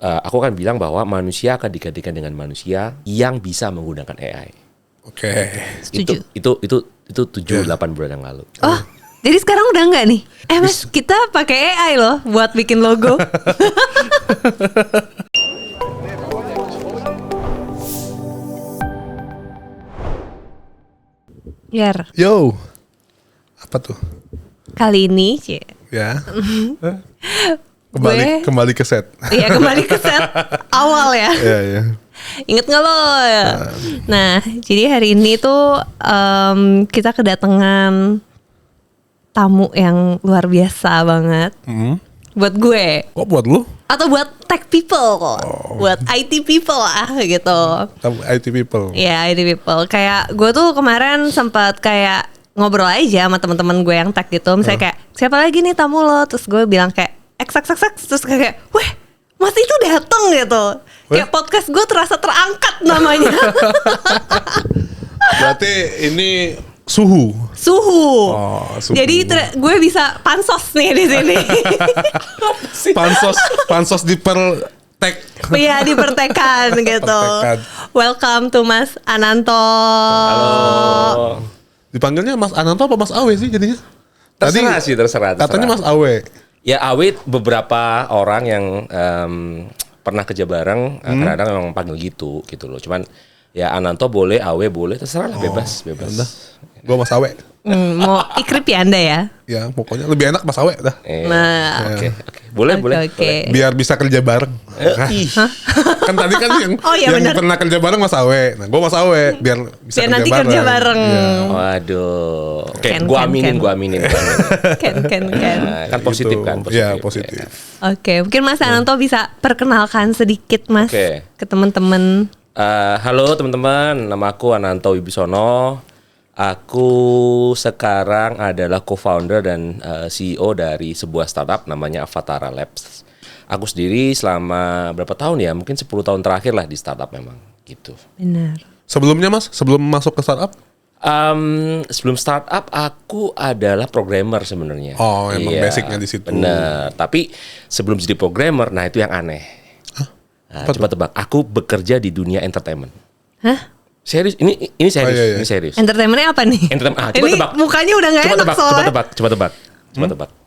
aku kan bilang bahwa manusia akan digantikan dengan manusia yang bisa menggunakan AI. Oke. Setuju. Itu 7-8 bulan yang lalu. Oh, jadi sekarang udah enggak nih? Mas, kita pakai AI loh buat bikin logo. Yar, Yo. Apa tuh? kali ini, Ya. Gue- Kembali ke set. iya kembali ke set awal ya. Iya, iya. Ingat nggak lo? Nah, jadi hari ini tuh kita kedatangan tamu yang luar biasa banget buat gue Kok buat lu? atau buat tech people, buat IT people lah gitu. IT people. Ya, IT people. Kayak gue tuh kemarin sempat kayak ngobrol aja sama teman-teman gue yang tech gitu. Misalnya kayak siapa lagi nih tamu lo? Terus gue bilang kayak X terus kayak, weh, Mas itu dateng gitu. Kayak podcast gue terasa terangkat namanya. Berarti ini suhu. Suhu. Oh, suhu. Jadi gue bisa pansos nih di sini. Pansos dipertek. Iya, dipertekan gitu. Pertekan. Welcome to Mas Ananto. Halo. Dipanggilnya Mas Ananto apa Mas Awe sih jadinya? Terserah. Katanya Mas Awe. Ya awet beberapa orang yang pernah kerja bareng kadang-kadang memang panggil gitu loh. Cuman ya Ananto boleh, Awe boleh, terserah lah, bebas. Gua Mas Awe. Mau ikrip ya Anda ya? Ya pokoknya lebih enak Mas Awe dah. Nah, Oke. Boleh. Oke. Biar bisa kerja bareng. Ih, Kan tadi kan yang, Oh, iya yang benar. pernah kerja bareng Mas Awe. Nah, gua Mas Awe biar bisa Biar kerja nanti bareng. kerja bareng. Iya. Waduh. Oke, Ken. gua aminin. Kan. Nah, kan positif Gitu. kan, Iya, positif. Oke, mungkin Mas Ananto bisa perkenalkan sedikit Mas Oke. ke teman-teman. Halo teman-teman, nama aku Ananto Wibisono. Aku sekarang adalah co-founder dan CEO dari sebuah startup namanya Avatara Labs. Aku sendiri selama berapa tahun ya? Mungkin 10 tahun terakhir lah di startup memang gitu. Benar. Sebelumnya Mas, sebelum masuk ke startup? Sebelum startup aku adalah programmer sebenarnya. Oh, emang basicnya di situ. Bener. Tapi sebelum jadi programmer, nah itu yang aneh. Nah, coba tebak. Aku bekerja di dunia entertainment. Hah? Serius? Ini serius. Oh, iya. Ini serius. Entertainmentnya apa nih? Entertainment. Coba Ini tebak. mukanya udah gak enak soalnya.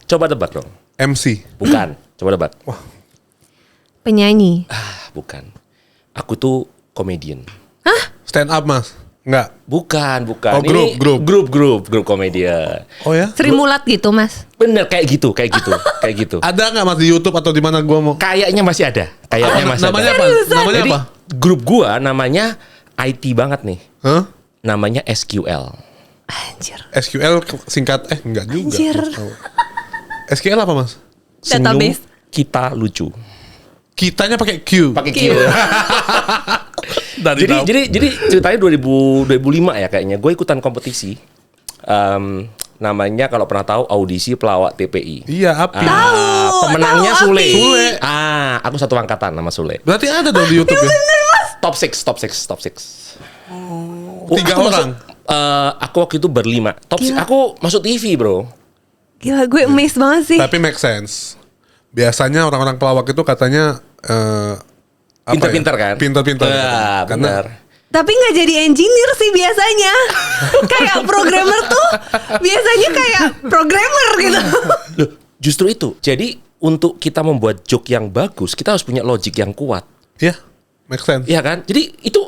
Coba tebak dong. MC. Bukan. Coba tebak. Penyanyi. Bukan. Aku tuh komedian. Stand up Mas? Enggak. Bukan. Oh, Ini grup komedian. Oh ya? Sri Mulat gitu Mas. Bener kayak gitu. Ada nggak Mas di YouTube atau di mana gua mau? Kayaknya masih ada. Namanya apa? Namanya Jadi apa? grup gua namanya IT banget nih. Hah? Namanya SQL. Anjir. SQL singkat enggak juga. Anjir. Tahu. SQL apa Mas? Senyum Database. kita lucu. Kitanya pakai Q. Pakai Q. jadi ceritanya 2005 ya kayaknya. Gue ikutan kompetisi. Namanya kalau pernah tahu audisi pelawak TPI. Iya, Api. Pemenangnya tahu, Sule. Api. Aku satu angkatan nama Sule. Berarti ada dong di YouTube ya? Top 6. 3 orang. Aku waktu itu berlima. Aku masuk TV, bro. Gila, gue amazed banget sih. Tapi make sense. Biasanya orang-orang pelawak itu katanya apa Pinter-pinter ya? kan? Pinter-pinter. Ya, Karena benar. Tapi nggak jadi engineer sih biasanya. Kayak programmer tuh biasanya kayak programmer gitu. Loh, justru itu. Jadi untuk kita membuat joke yang bagus, kita harus punya logic yang kuat. ya, make sense. Iya kan? Jadi itu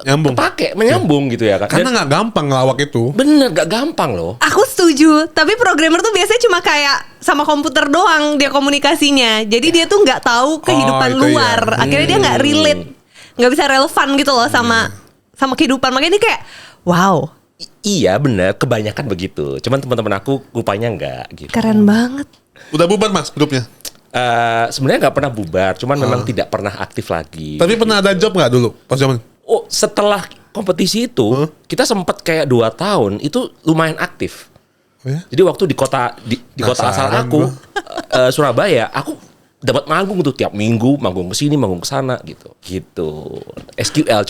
Nyambung. menyambung gitu ya kan. Karena nggak gampang ngelawak itu. Bener, gak gampang loh. Aku setuju. Tapi programmer tuh biasanya cuma kayak sama komputer doang dia komunikasinya. Jadi dia tuh nggak tahu kehidupan itu luar. iya. Akhirnya dia nggak relate, nggak bisa relevan gitu loh sama kehidupan. Makanya ini kayak wow, Iya bener, kebanyakan begitu. Cuman teman-teman aku rupanya enggak gitu. keren banget. Udah bubar Mas grupnya. Sebenarnya nggak pernah bubar, cuman memang tidak pernah aktif lagi. Tapi pernah ada job nggak dulu pas zaman? Oh, setelah kompetisi itu, kita sempat kayak 2 tahun itu lumayan aktif. Oh ya? Jadi waktu di kota asal Penasaran aku, gua. Surabaya, aku dapat manggung tuh tiap minggu, manggung kesini, manggung kesana gitu. SQL,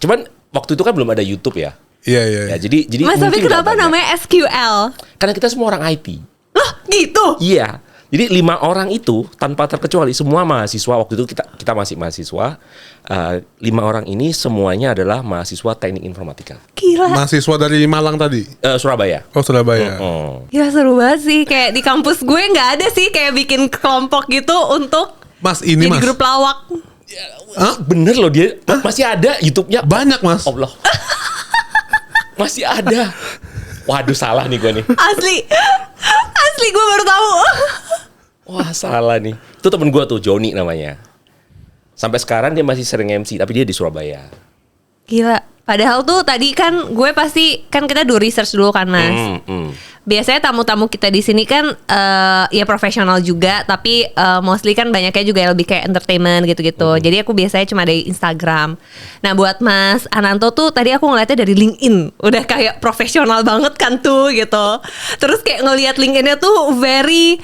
cuman waktu itu kan belum ada YouTube ya. Iya. Ya, jadi Mas, tapi mungkin nggak kenapa banyak. namanya SQL? Karena kita semua orang IT. Loh, gitu. Iya. Jadi 5 orang itu tanpa terkecuali semua mahasiswa waktu itu kita masih mahasiswa. 5 orang ini semuanya adalah mahasiswa teknik informatika. Gila. Mahasiswa dari Malang tadi. Surabaya. Oh, Surabaya. Gila seru banget sih. Kayak di kampus gue nggak ada sih kayak bikin kelompok gitu untuk Mas, ini jadi Mas. grup lawak. Bener loh dia masih ada YouTube-nya. Banyak, Mas. Allah. Masih ada. Waduh salah nih gue nih. Asli gue baru tahu. Wah salah nih. Itu temen gue tuh Joni namanya. Sampai sekarang dia masih sering MC tapi dia di Surabaya. Gila. Padahal tuh tadi kan gue pasti kan kita do research dulu kan Mas. Biasanya tamu-tamu kita di sini kan ya profesional juga, tapi mostly kan banyaknya juga lebih kayak entertainment gitu-gitu. Jadi aku biasanya cuma dari Instagram. Nah buat Mas Ananto tuh tadi aku ngeliatnya dari LinkedIn, udah kayak profesional banget kan tuh gitu. Terus kayak ngeliat LinkedIn-nya tuh very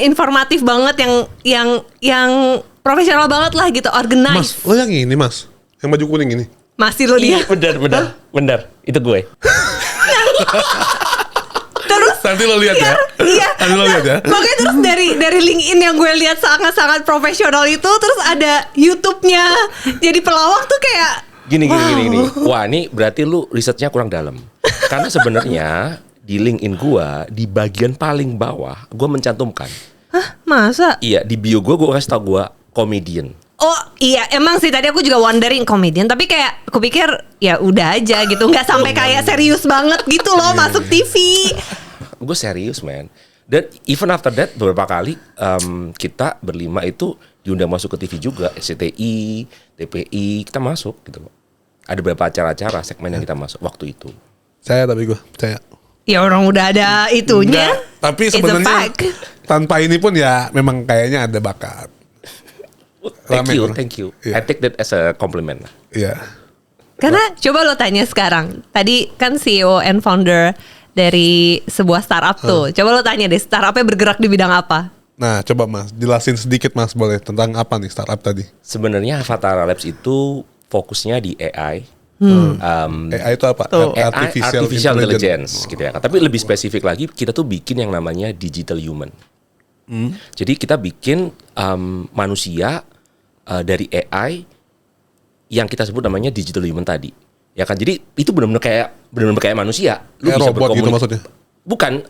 informatif banget yang profesional banget lah gitu, Mas, organized. lo yang ini, Mas. Yang baju kuning ini. Masih lo dia. Iya benar. Itu gue. Terus Nanti lo lihat ya. Iya. Nanti lo lihat ya. Makanya terus dari LinkedIn yang gue lihat sangat-sangat profesional itu, terus ada YouTube-nya jadi pelawak tuh kayak Gini. Wah ini berarti lu risetnya kurang dalam. Karena sebenarnya di LinkedIn gua di bagian paling bawah gua mencantumkan. hah masa? Iya di bio gua kasih tau gua comedian. Oh iya emang sih tadi aku juga wondering komedian, tapi kayak aku pikir ya udah aja gitu, nggak sampai kayak serius banget gitu loh masuk TV. Gue serius man. Dan even after that beberapa kali kita berlima itu diundang masuk ke TV juga, SCTI, TPI, kita masuk gitu loh. Ada beberapa acara-acara segmen yang kita masuk waktu itu. Saya percaya. Ya orang udah ada itunya. Enggak, tapi It's a sebenarnya fact. tanpa ini pun ya memang kayaknya ada bakat. Rame, Thank you. Iya. I take that as a compliment. Iya. Karena coba lo tanya sekarang. Tadi kan CEO and founder dari sebuah startup tuh. Coba lo tanya deh, startupnya bergerak di bidang apa? Nah, coba Mas, jelasin sedikit Mas boleh tentang apa nih startup tadi? Sebenarnya Avatara Labs itu fokusnya di AI. AI itu apa? AI, artificial intelligence gitu ya. Tapi lebih spesifik lagi, kita tuh bikin yang namanya digital human. Jadi kita bikin manusia dari AI yang kita sebut namanya digital human tadi. Ya kan, jadi itu benar-benar kayak manusia. Lu Kayak bisa robot gitu maksudnya? Bukan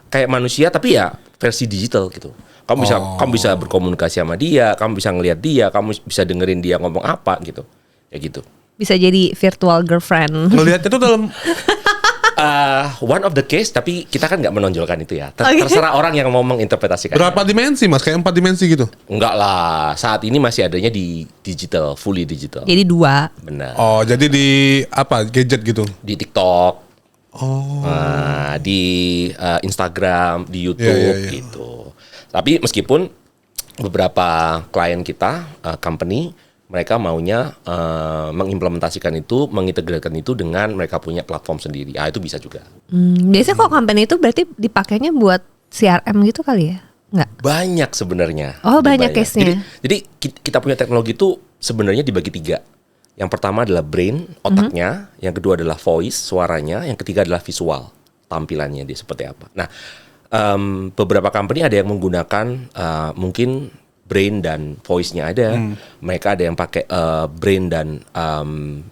kayak manusia tapi ya versi digital gitu. Kamu bisa berkomunikasi sama dia, kamu bisa ngelihat dia, kamu bisa dengerin dia ngomong apa gitu. Ya gitu. Bisa jadi virtual girlfriend. Ngelihatnya tuh dalam One of the case, tapi kita kan nggak menonjolkan itu ya. Okay. Terserah orang yang mau menginterpretasikan. berapa dimensi Mas? Kayak 4 dimensi gitu? Enggak lah, saat ini masih adanya di digital, fully digital. Jadi 2. Benar. Oh, jadi di apa? Gadget gitu? Di TikTok, Oh. di Instagram, di YouTube Iya. gitu. Tapi meskipun beberapa klien kita, company, mereka maunya mengimplementasikan itu, mengintegrasikan itu dengan mereka punya platform sendiri. Itu bisa juga. Biasanya kok company itu berarti dipakainya buat CRM gitu kali ya? Enggak. Banyak sebenarnya. Oh, banyak case-nya. Jadi kita punya teknologi itu sebenarnya dibagi 3. Yang pertama adalah brain, otaknya. Yang kedua adalah voice, suaranya. Yang ketiga adalah visual, tampilannya dia seperti apa. Nah, beberapa company ada yang menggunakan mungkin brain dan voice-nya ada. Mereka ada yang pakai brain dan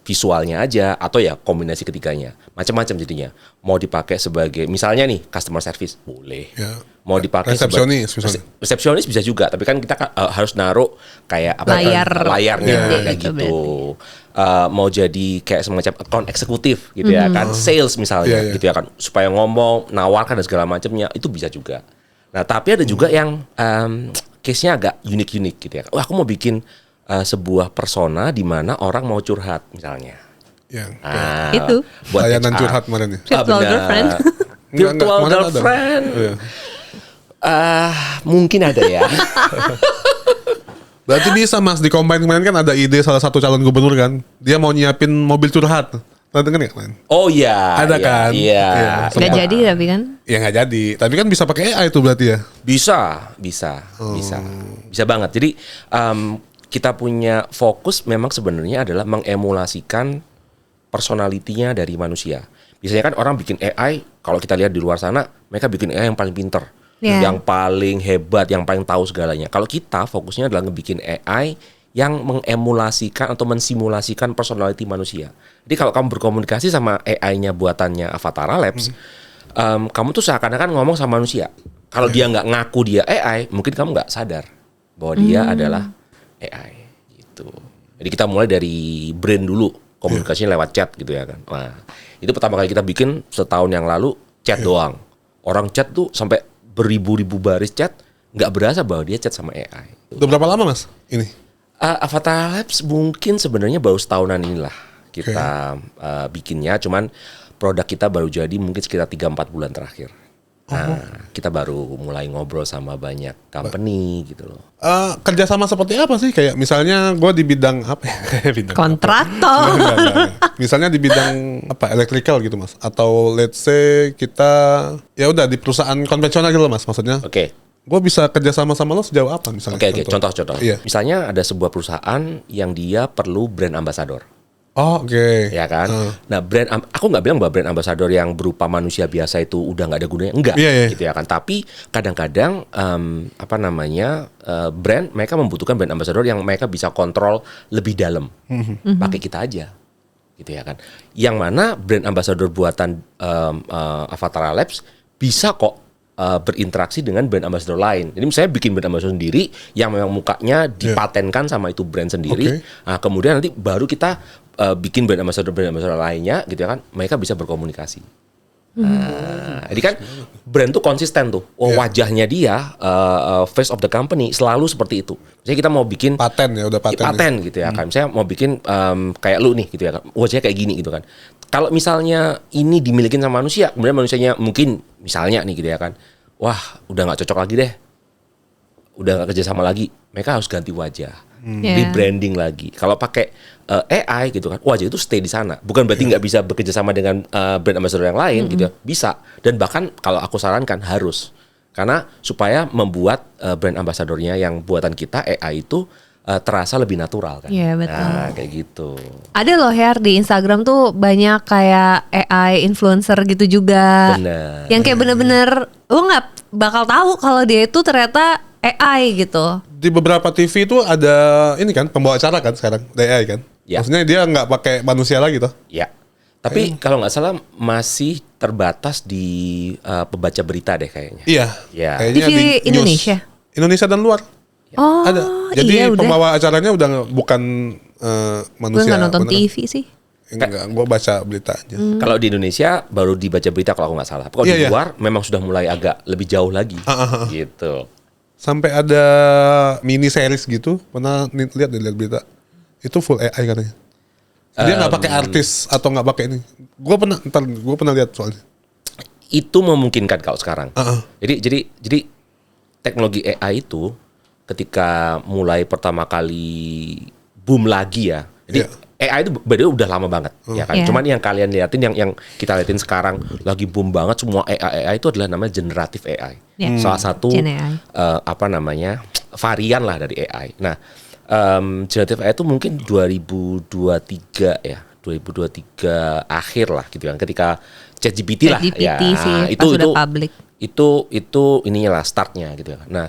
visualnya aja, atau ya kombinasi ketiganya. Macam-macam jadinya. Mau dipakai sebagai misalnya nih customer service boleh. Ya. Mau dipakai Resepsionis sebagai misalnya. resepsionis bisa juga, tapi kan kita harus naruh kayak apa layarnya Iya, kayak gitu gitu. Mau jadi kayak semacam account eksekutif gitu ya kan, sales misalnya Iya, iya. gitu ya kan, supaya ngomong, nawarkan dan segala macamnya itu bisa juga. Nah, tapi ada juga yang case-nya agak unik-unik gitu ya. Aku mau bikin sebuah persona di mana orang mau curhat misalnya. Ya. Itu. Buat Layanan HR. curhat kemarin ya. Virtual benar. girlfriend. Virtual Kemarin ada. girlfriend. Iya. Mungkin ada ya. Berarti bisa Mas, di Combine kemarin kan ada ide salah satu calon gubernur kan. Dia mau nyiapin mobil curhat. Pernah denger nggak kemarin? Oh iya. Ada iya, kan? Iya. Iya. Nggak jadi tapi kan. Ya nggak jadi. Tapi kan bisa pakai AI itu berarti ya. Bisa banget. Jadi kita punya fokus memang sebenarnya adalah mengemulasikan personalitinya dari manusia. Biasanya kan orang bikin AI, kalau kita lihat di luar sana, mereka bikin AI yang paling pinter, Yeah. yang paling hebat, yang paling tahu segalanya. Kalau kita fokusnya adalah ngebikin AI yang mengemulasikan atau mensimulasikan personality manusia. Jadi kalau kamu berkomunikasi sama AI-nya buatannya Avatara Labs, kamu tuh seakan-akan ngomong sama manusia. Kalau dia nggak ngaku dia AI, mungkin kamu nggak sadar bahwa dia adalah AI gitu. Jadi kita mulai dari brand dulu, komunikasinya lewat chat gitu ya kan. Nah, itu pertama kali kita bikin setahun yang lalu chat doang. Orang chat tuh sampai beribu-ribu baris chat, nggak berasa bahwa dia chat sama AI. Udah berapa lama Mas ini? Avatara Labs mungkin sebenarnya baru setahunan inilah kita bikinnya, cuman produk kita baru jadi mungkin sekitar 3-4 bulan terakhir. Nah, kita baru mulai ngobrol sama banyak company gitu loh. Kerjasama seperti apa sih? Kayak misalnya gue di bidang apa ya? Bidang Kontraktor. Enggak. Misalnya di bidang apa electrical gitu Mas, atau let's say kita ya udah di perusahaan konvensional gitu loh Mas, maksudnya. Oke. Gue bisa kerjasama sama lo sejauh apa misalnya? Oke, contoh. Iya. Misalnya ada sebuah perusahaan yang dia perlu brand ambassador. Oh, oke. Ya kan? Nah, aku nggak bilang bahwa brand ambassador yang berupa manusia biasa itu udah nggak ada gunanya, enggak, Iya. gitu ya kan? Tapi kadang-kadang brand mereka membutuhkan brand ambassador yang mereka bisa kontrol lebih dalam, pakai kita aja, gitu ya kan? Yang mana brand ambassador buatan Avatara Labs bisa kok berinteraksi dengan brand ambassador lain. Jadi misalnya bikin brand ambassador sendiri yang memang mukanya dipatenkan sama itu brand sendiri. Nah, kemudian nanti baru kita bikin brand ambassador lainnya gitu ya kan. Mereka bisa berkomunikasi. Nah, jadi kan brand tuh konsisten tuh. Wajahnya dia face of the company selalu seperti itu. Misalnya kita mau bikin Paten ya, udah paten. gitu ya kan. Misalnya mau bikin kayak lu nih gitu ya kan. Wajahnya kayak gini gitu kan. Kalau misalnya ini dimilikin sama manusia, kemudian manusianya mungkin misalnya nih gitu ya kan. Wah, udah nggak cocok lagi deh. Udah nggak kerja sama lagi. Mereka harus ganti wajah. Rebranding lagi. Kalau pakai AI gitu kan, wajah itu stay di sana. Bukan berarti nggak bisa bekerja sama dengan brand ambassador yang lain gitu ya. Bisa. Dan bahkan kalau aku sarankan harus. Karena supaya membuat brand ambassadornya yang buatan kita AI itu terasa lebih natural kan. Iya, betul. Nah, kayak gitu. Ada loh Her di Instagram tuh banyak kayak AI influencer gitu juga. Bener. Yang kayak bener-bener lo nggak bakal tahu kalau dia itu ternyata AI gitu. Di beberapa TV itu ada ini kan pembawa acara kan sekarang AI kan. Ya. Maksudnya dia nggak pakai manusia lagi toh. Ya. Tapi kalau nggak salah masih terbatas di pembaca berita deh kayaknya. Iya. Ya. Kayaknya TV di Indonesia? Indonesia dan luar. Oh, Ada. Jadi iya udah. pembawa acaranya udah bukan Gue manusia. nggak nonton beneran. TV sih. Enggak, gue baca berita aja. Kalau di Indonesia baru dibaca berita kalau aku nggak salah. Kalau di Iya, iya. luar memang sudah mulai agak lebih jauh lagi. Gitu. Sampai ada mini series gitu, pernah lihat berita. Itu full AI katanya. Dia nggak pakai artis atau nggak pakai ini. Gue pernah lihat soalnya. Itu memungkinkan kalau sekarang. Jadi teknologi AI itu ketika mulai pertama kali boom lagi ya. Jadi AI itu bener udah lama banget ya kan. Yeah. Cuman yang kalian liatin yang kita liatin sekarang lagi boom banget semua AI itu adalah namanya generative AI. Yeah. Salah satu Gen AI. varian lah dari AI. Nah, generative AI itu mungkin 2023 ya. 2023 akhir lah gitu kan. Ketika ChatGPT lah ya. sih, pas udah public. Itu ininya lah startnya gitu ya. Nah,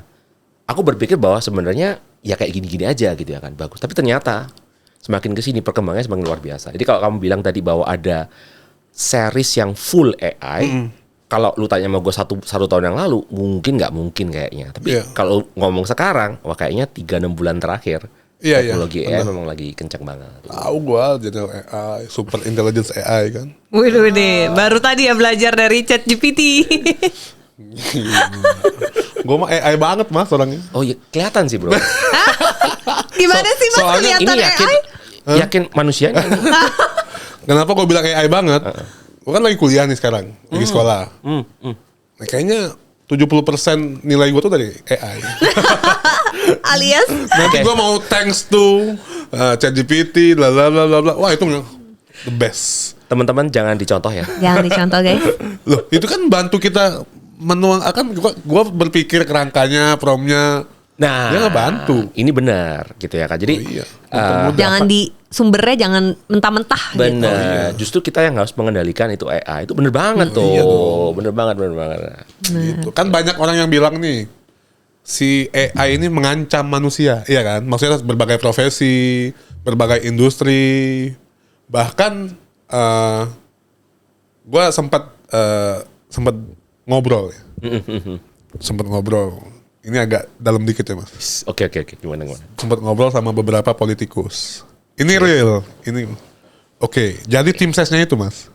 aku berpikir bahwa sebenarnya ya kayak gini-gini aja gitu ya kan, bagus. Tapi ternyata semakin kesini perkembangannya semakin luar biasa. Jadi kalau kamu bilang tadi bahwa ada series yang full AI, kalau lu tanya sama gue satu tahun yang lalu, nggak mungkin kayaknya. Tapi kalau ngomong sekarang, wah kayaknya 3-6 bulan terakhir teknologi AI memang lagi kencang banget. Tahu gue general AI, super intelligence AI kan. Wih, baru tadi ya belajar dari ChatGPT. Gue mah AI banget mas orangnya. Oh iya, kelihatan sih bro. Gimana sih mas Soalnya kelihatan ini AI? yakin manusianya. Kenapa gue bilang AI banget? Gue kan lagi kuliah nih sekarang, lagi sekolah. Nah, kayaknya 70% nilai gue tuh dari AI. Alias Nanti gue mau thanks to ChatGPT, bla bla bla bla. Wah itu the best. Teman-teman jangan dicontoh ya. jangan dicontoh guys. Loh itu kan bantu kita menuangkan. Gue berpikir kerangkanya, promnya. Nah, Dia ngebantu. Ini benar gitu ya kan. Jadi Oh, iya. Jangan di sumbernya jangan mentah-mentah gitu. benar. Justru kita yang harus mengendalikan itu AI. Itu benar banget tuh. Iya Benar banget. Gitu. Kan banyak orang yang bilang nih, si AI ini mengancam manusia, iya kan? Maksudnya berbagai profesi, berbagai industri, bahkan gue sempat ngobrol ya. Sempat ngobrol. Ini agak dalam dikit ya mas. Oke. Gimana? Sempat ngobrol sama beberapa politikus. Ini real. Ini oke. Jadi tim sesnya itu mas.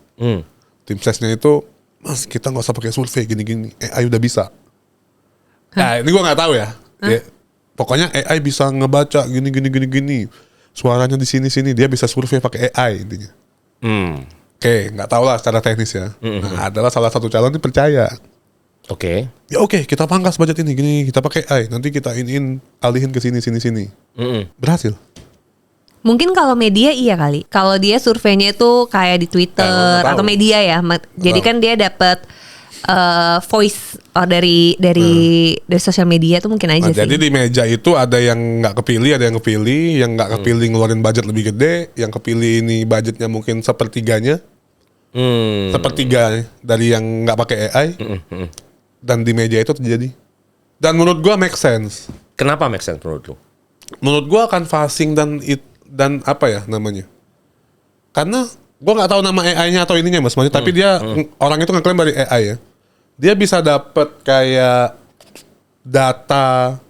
Tim sesnya itu, mas kita nggak usah pakai survei gini-gini. AI udah bisa. Nah ini gue nggak tahu ya. Ya. Pokoknya AI bisa ngebaca gini. Suaranya di sini. Dia bisa survei pakai AI intinya. Oke, nggak tahu lah secara teknis ya. Nah, adalah salah satu calon yang percaya. Oke. Ya oke, kita pangkas budget ini gini, kita pakai AI, nanti kita alihin ke sini. Berhasil. Mungkin kalau media iya kali. Kalau dia surveinya itu kayak di Twitter nggak tahu. atau media ya. Jadi kan dia dapat voice dari sosial media tuh mungkin aja Nah, sih. jadi di meja itu ada yang nggak kepilih, ada yang kepilih, yang nggak kepilih ngeluarin budget lebih gede, yang kepilih ini budgetnya mungkin sepertiganya, sepertiga dari yang nggak pakai AI, dan di meja itu terjadi. Dan menurut gua make sense. Kenapa make sense menurut lu? Menurut gua akan phasing dan apa ya namanya? Karena gua nggak tahu nama AI-nya atau ininya mas, maksudnya, tapi dia orang itu ngeklaim dari AI ya. Dia bisa dapat kayak data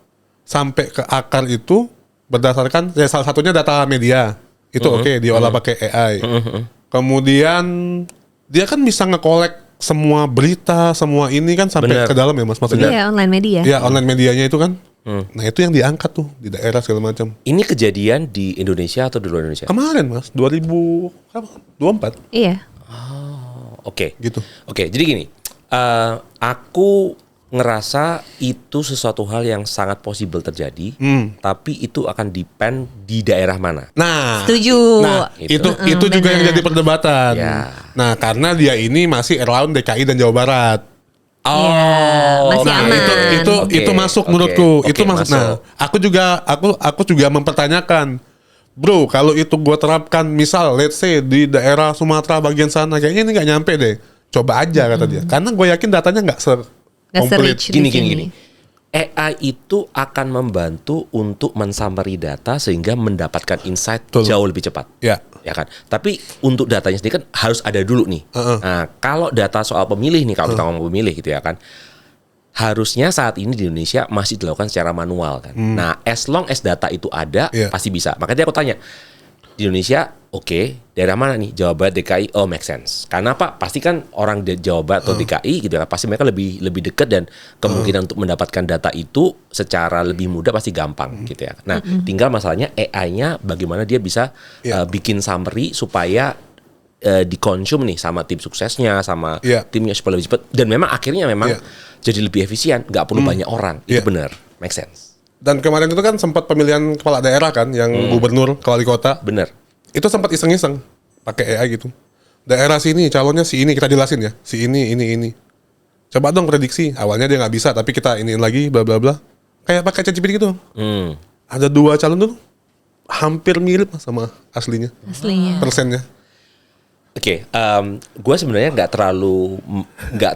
sampai ke akar itu berdasarkan ya salah satunya data media. Itu oke, diolah pakai AI. Kemudian dia kan bisa ngekolek semua berita, semua ini kan sampai Bener. ke dalam ya mas, maksudnya. Iya, online media. Ya online medianya itu kan. Nah itu yang diangkat tuh di daerah segala macam. Ini kejadian di Indonesia atau di luar Indonesia? Kemarin mas, 2024 Iya. Oke. gitu. Oke, jadi gini. Aku ngerasa itu sesuatu hal yang sangat possible terjadi, tapi itu akan depend di daerah mana. Nah, Setuju. nah itu juga yang benar. jadi perdebatan. Ya. Nah karena dia ini masih around DKI dan Jawa Barat. Iya, masih Nah aman. itu Oke, masuk oke, menurutku. oke, Itu masuk. Nah aku juga mempertanyakan. Bro, kalau itu gue terapkan, misal let's say di daerah Sumatera bagian sana, kayaknya ini nggak nyampe deh. Coba aja kata dia. Karena gue yakin datanya nggak komplit. se-rich di sini. Gini. AI itu akan membantu untuk mensummary data sehingga mendapatkan insight Betul. jauh lebih cepat. Ya. Ya kan. Tapi untuk datanya sendiri kan harus ada dulu nih. Nah, kalau data soal pemilih nih, kalau kita ngomong pemilih gitu ya kan, harusnya saat ini di Indonesia masih dilakukan secara manual kan. Nah, as long as data itu ada, Iya. pasti bisa. Makanya aku tanya, di Indonesia, oke, daerah mana nih? Jawa Barat, DKI, oh make sense. Karena apa? Pasti kan orang di Jawa Barat atau DKI gitu kan, pasti mereka lebih dekat dan kemungkinan untuk mendapatkan data itu secara lebih mudah pasti gampang gitu ya. Nah, tinggal masalahnya AI-nya bagaimana dia bisa Iya. bikin summary supaya dikonsum nih sama tim suksesnya, sama Iya. timnya supaya lebih cepat. Dan memang akhirnya memang Iya. jadi lebih efisien, nggak perlu banyak orang. Itu Iya. benar, make sense. Dan kemarin itu kan sempat pemilihan kepala daerah kan, yang gubernur, wali kota. Benar. Itu sempat iseng-iseng pakai AI gitu. Daerah sini calonnya si ini, kita jelasin ya. Si ini. Coba dong prediksi. Awalnya dia nggak bisa, tapi kita iniin lagi bla bla bla. Kayak pakai ChatGPT gitu. Ada 2 calon tuh hampir mirip sama aslinya. Aslinya. Persennya. Oke, gue sebenarnya nggak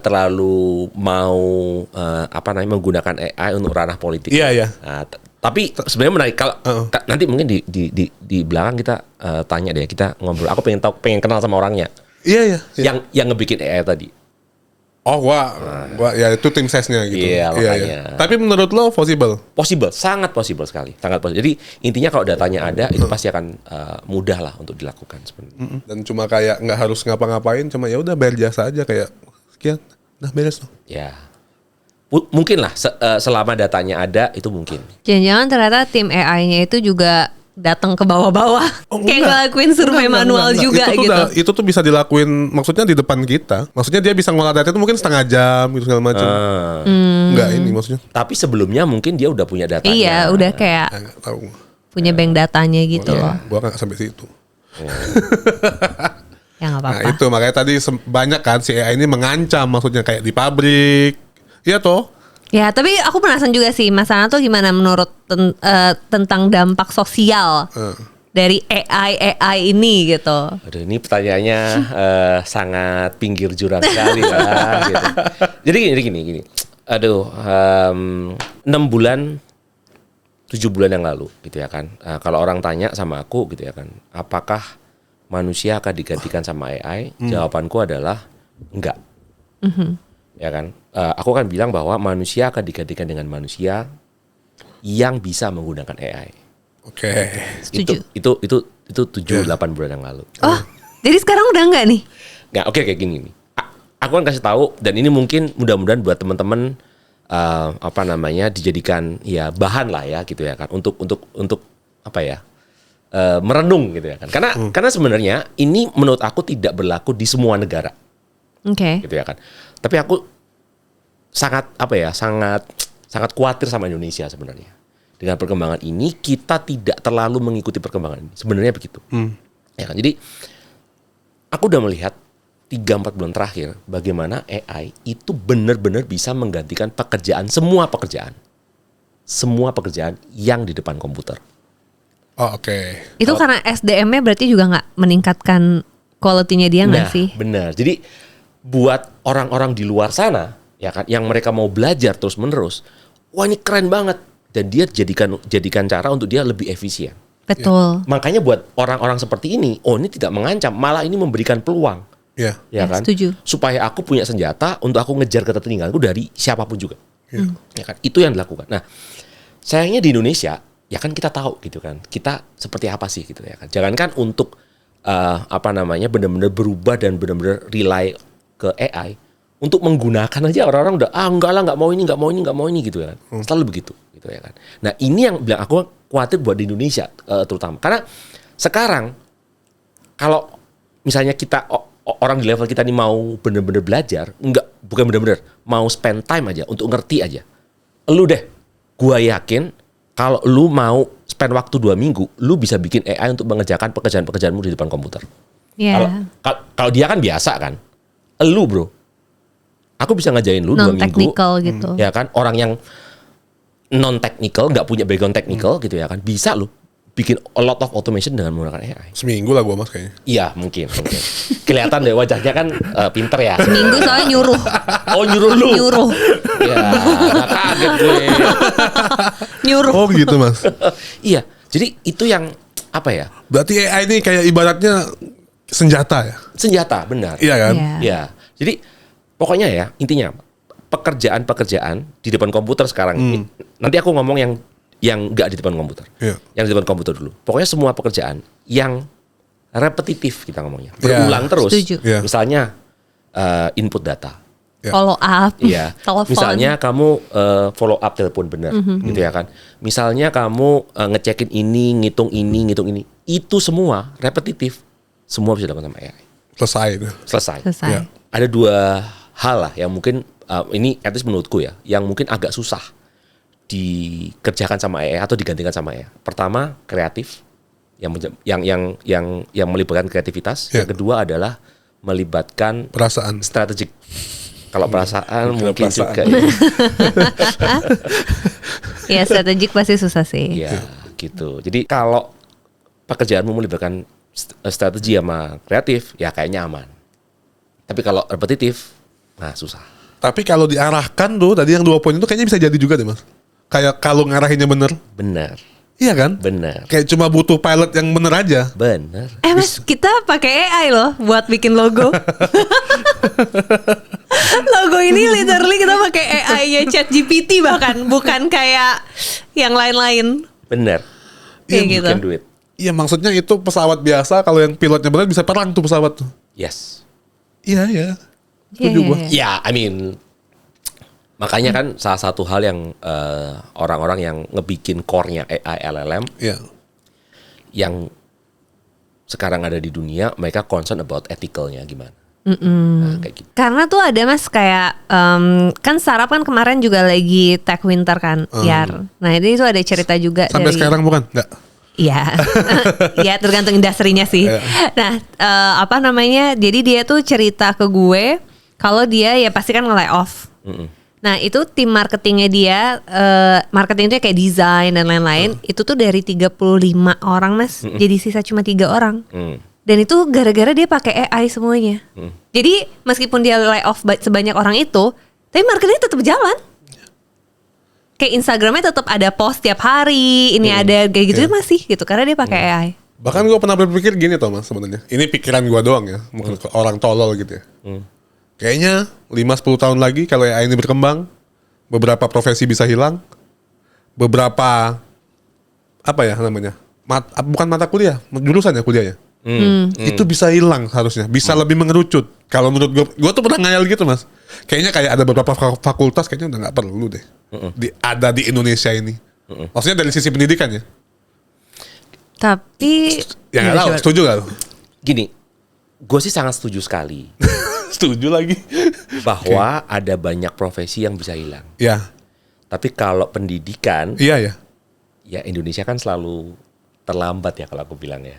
terlalu mau menggunakan AI untuk ranah politik. Iya, iya. Nah, tapi sebenarnya menarik kalau nanti mungkin di belakang kita tanya deh, kita ngobrol. Aku pengen kenal sama orangnya Iya. yang ngebikin AI tadi. Oh, gua ya itu tim sesnya gitu. Iya, makanya. Tapi menurut lo possible? Possible, sangat possible sekali, sangat possible. Jadi intinya kalau datanya ada, itu pasti akan mudah lah untuk dilakukan sebenarnya. Dan cuma kayak nggak harus ngapa-ngapain, cuma ya udah bayar jasa aja kayak sekian. Nah, beres tuh. Ya, mungkin lah selama datanya ada itu mungkin. Jangan-jangan ternyata tim AI-nya itu juga datang ke bawah-bawah. Kayak ngelakuin survei manual juga gitu. Itu tuh bisa dilakuin, maksudnya di depan kita. Maksudnya dia bisa ngolah data itu mungkin setengah jam gitu segala macam. Enggak ini maksudnya. Tapi sebelumnya mungkin dia udah punya datanya. Iya, udah kayak Enggak tahu. punya bank datanya gitu loh. Gua nggak sampai situ. Ya nggak Nah apa-apa. itu makanya tadi banyak kan si AI ini mengancam, maksudnya kayak di pabrik. Iya toh. Ya, tapi aku penasaran juga sih, Mas Ana tuh gimana menurut tentang dampak sosial dari AI ini gitu. Aduh, ini pertanyaannya sangat pinggir jurang sekali lah. Gitu. Jadi gini. Aduh, 6 bulan, 7 bulan yang lalu, gitu ya kan. Kalau orang tanya sama aku, gitu ya kan, apakah manusia akan digantikan sama AI? Jawabanku adalah enggak. Ya kan, aku akan bilang bahwa manusia akan digantikan dengan manusia yang bisa menggunakan AI. Oke. Setuju. Itu 7-8 bulan yang lalu. Oh, jadi sekarang udah enggak nih? Nggak, oke kayak gini nih. Aku kan kasih tahu, dan ini mungkin mudah-mudahan buat teman-teman dijadikan ya bahan lah ya gitu ya kan untuk apa ya merenung gitu ya kan. Karena sebenarnya ini menurut aku tidak berlaku di semua negara. Oke. Gitu ya kan. Tapi aku sangat khawatir sama Indonesia sebenarnya. Dengan perkembangan ini kita tidak terlalu mengikuti perkembangan ini. Sebenarnya begitu. Ya kan. Jadi aku udah melihat 3-4 bulan terakhir bagaimana AI itu benar-benar bisa menggantikan semua pekerjaan yang di depan komputer. Oh, oke. Itu karena SDM-nya berarti juga nggak meningkatkan quality-nya dia nggak sih? Benar. Jadi buat orang-orang di luar sana ya kan yang mereka mau belajar terus-menerus, wah ini keren banget, dan dia jadikan cara untuk dia lebih efisien. Betul. Makanya buat orang-orang seperti ini, ini tidak mengancam, malah ini memberikan peluang. Ya. Ya kan? Setuju. Supaya aku punya senjata untuk aku ngejar ketertinggalanku dari siapapun juga. Ya kan? Itu yang dilakukan. Nah, sayangnya di Indonesia, ya kan kita tahu gitu kan. Kita seperti apa sih gitu ya kan. Jangankan untuk benar-benar berubah dan benar-benar rely ke AI, untuk menggunakan aja orang-orang udah enggak lah, nggak mau ini gitu ya kan. Selalu begitu gitu ya kan. Nah, ini yang bilang aku khawatir buat di Indonesia terutama. Karena sekarang kalau misalnya kita orang di level kita nih mau bener-bener belajar, bukan bener-bener mau spend time aja untuk ngerti aja. Lu deh, gua yakin kalau lu mau spend waktu 2 minggu, lu bisa bikin AI untuk mengerjakan pekerjaan-pekerjaanmu di depan komputer. Iya. Kalau dia kan biasa kan. Lu bro, aku bisa ngajarin lu 2 minggu. Non-technical gitu. Ya kan, orang yang non-technical, nggak punya background technical gitu ya kan, bisa lu bikin a lot of automation dengan menggunakan AI. Seminggu lah gua mas kayaknya. Iya mungkin. Kelihatan deh wajahnya kan pinter ya. Seminggu soalnya nyuruh. Oh nyuruh lu. Nyuruh. Ya nggak kaget gue. Nyuruh. Oh gitu mas. Iya, jadi itu yang apa ya? Berarti AI ini kayak ibaratnya senjata ya? Senjata, benar. Iya kan? Iya. Ya, jadi pokoknya ya intinya pekerjaan-pekerjaan di depan komputer sekarang. Nanti aku ngomong yang nggak di depan komputer, yang di depan komputer dulu. Pokoknya semua pekerjaan yang repetitif kita ngomongnya, berulang terus. Setuju. Misalnya input data, Follow up. Iya. Telepon. Misalnya kamu follow up telepon benar, gitu ya kan. Misalnya kamu ngecekin ini, ngitung ini, itu semua repetitif, semua bisa dilakukan sama AI. Selesai. Selesai. Ada 2 hal lah yang mungkin ini at least menurutku ya, yang mungkin agak susah dikerjakan sama AI atau digantikan sama AI. Pertama, kreatif, yang melibatkan kreativitas. Yang kedua adalah melibatkan Perasaan. strategik. Kalau perasaan mungkin perasaan. juga ya. Ya strategik pasti susah sih. Ya, gitu. Jadi kalau pekerjaanmu melibatkan strategi sama kreatif, ya kayaknya aman. Tapi kalau repetitif, nah susah. Tapi kalau diarahkan tuh tadi yang 2 poin itu kayaknya bisa jadi juga deh mas. Kayak kalau ngarahinnya bener. Benar. Iya kan? Benar. Kayak cuma butuh pilot yang bener aja. Benar. Mas, kita pakai AI loh buat bikin logo. Logo ini literally kita pakai AI-nya ChatGPT bahkan, bukan kayak yang lain-lain. Benar. Kayak gitu. Bikin duit. Iya maksudnya itu pesawat biasa, kalau yang pilotnya bener bisa perang tuh pesawat tuh. Yes. Iya. Setuju gua. Ya, I mean, makanya kan salah satu hal yang orang-orang yang ngebikin core-nya AI LLM yang sekarang ada di dunia, mereka concern about ethical-nya gimana. Nah, kayak gitu. Karena tuh ada mas kayak kan startup kan kemarin juga lagi tech winter kan, Yar. Nah ini tuh ada cerita juga Sampai dari. sekarang bukan? Enggak. Iya, ya tergantung industrinya sih. Nah, apa namanya? Jadi dia tuh cerita ke gue kalau dia ya pasti kan nge-lay off. Nah itu tim marketingnya dia, marketing itu kayak desain dan lain-lain. Itu tuh dari 35 orang mas, jadi sisa cuma 3 orang. Dan itu gara-gara dia pakai AI semuanya. Jadi meskipun dia lay off sebanyak orang itu, tapi marketingnya tetap jalan. Kayak Instagramnya tetap ada post tiap hari, ini ada kayak gitu masih gitu karena dia pakai AI. Bahkan gue pernah berpikir gini Thomas sebenarnya. Ini pikiran gue doang ya, mungkin orang tolol gitu ya. Kayaknya 5-10 tahun lagi kalau AI ini berkembang, beberapa profesi bisa hilang, beberapa apa ya namanya, bukan mata kuliah, jurusan ya kuliahnya. Itu bisa hilang harusnya, bisa lebih mengerucut. Kalau menurut gue tuh pernah ngayal gitu mas. Kayaknya kayak ada beberapa fakultas kayaknya udah nggak perlu deh, ada di Indonesia ini. Maksudnya dari sisi pendidikan ya. Tapi Ya nggak tahu, setuju gak lo? Gini, gue sih sangat setuju sekali Setuju lagi. bahwa ada banyak profesi yang bisa hilang. Ya, Tapi kalau pendidikan, iya ya. ya Indonesia kan selalu terlambat ya kalau aku bilang ya.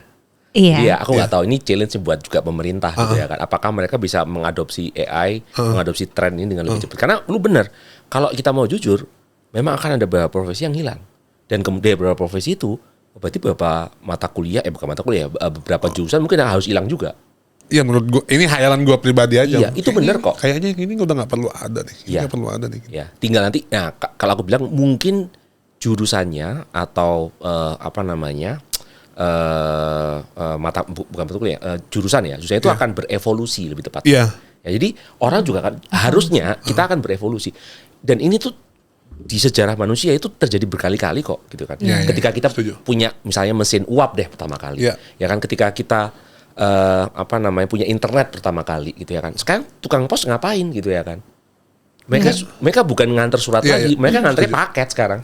iya. Iya, aku nggak tahu ini challenge buat juga pemerintah gitu ya kan. Apakah mereka bisa mengadopsi AI, mengadopsi tren ini dengan lebih cepat? Karena lu bener, kalau kita mau jujur, memang akan ada beberapa profesi yang hilang. Dan kemudian beberapa profesi itu, berarti beberapa mata kuliah, bukan mata kuliah, beberapa jurusan mungkin yang harus hilang juga. Iya menurut gue, ini hayalan gue pribadi aja. Iya, itu bener kok. Kayaknya ini udah nggak perlu ada nih. Ini Iya. nggak perlu ada nih. Ya, tinggal nanti. Nah, kalau aku bilang mungkin jurusannya atau apa namanya bukan mata kuliah, jurusan ya. Jurusan itu akan berevolusi lebih tepat. Iya. Ya, jadi orang juga kan harusnya kita akan berevolusi. Dan ini tuh di sejarah manusia itu terjadi berkali-kali kok gitu kan. Iya, Ketika iya, kita setuju. punya misalnya mesin uap deh pertama kali. Iya. Ya kan ketika kita apa namanya punya internet pertama kali gitu ya kan. Sekarang tukang pos ngapain gitu ya kan. Mereka bukan nganter surat Iya, lagi, iya. mereka nganter paket sekarang.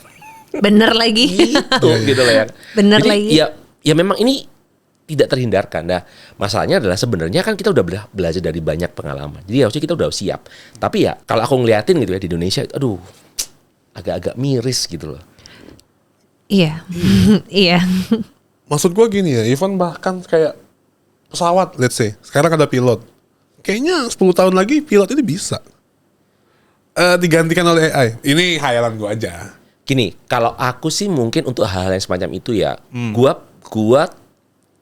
Bener lagi. Gitu gitu loh ya. Bener Jadi, lagi. Ya memang ini tidak terhindarkan. Nah, masalahnya adalah sebenarnya kan kita udah belajar dari banyak pengalaman. Jadi harusnya kita udah siap. Tapi ya kalau aku ngeliatin gitu ya di Indonesia, aduh agak-agak miris gitu loh. Iya. Iya. Maksud gue gini ya, even bahkan kayak pesawat, let's say, sekarang ada pilot. Kayaknya 10 tahun lagi pilot ini bisa digantikan oleh AI. Ini hayalan gue aja. Gini, kalau aku sih mungkin untuk hal-hal yang semacam itu ya, gua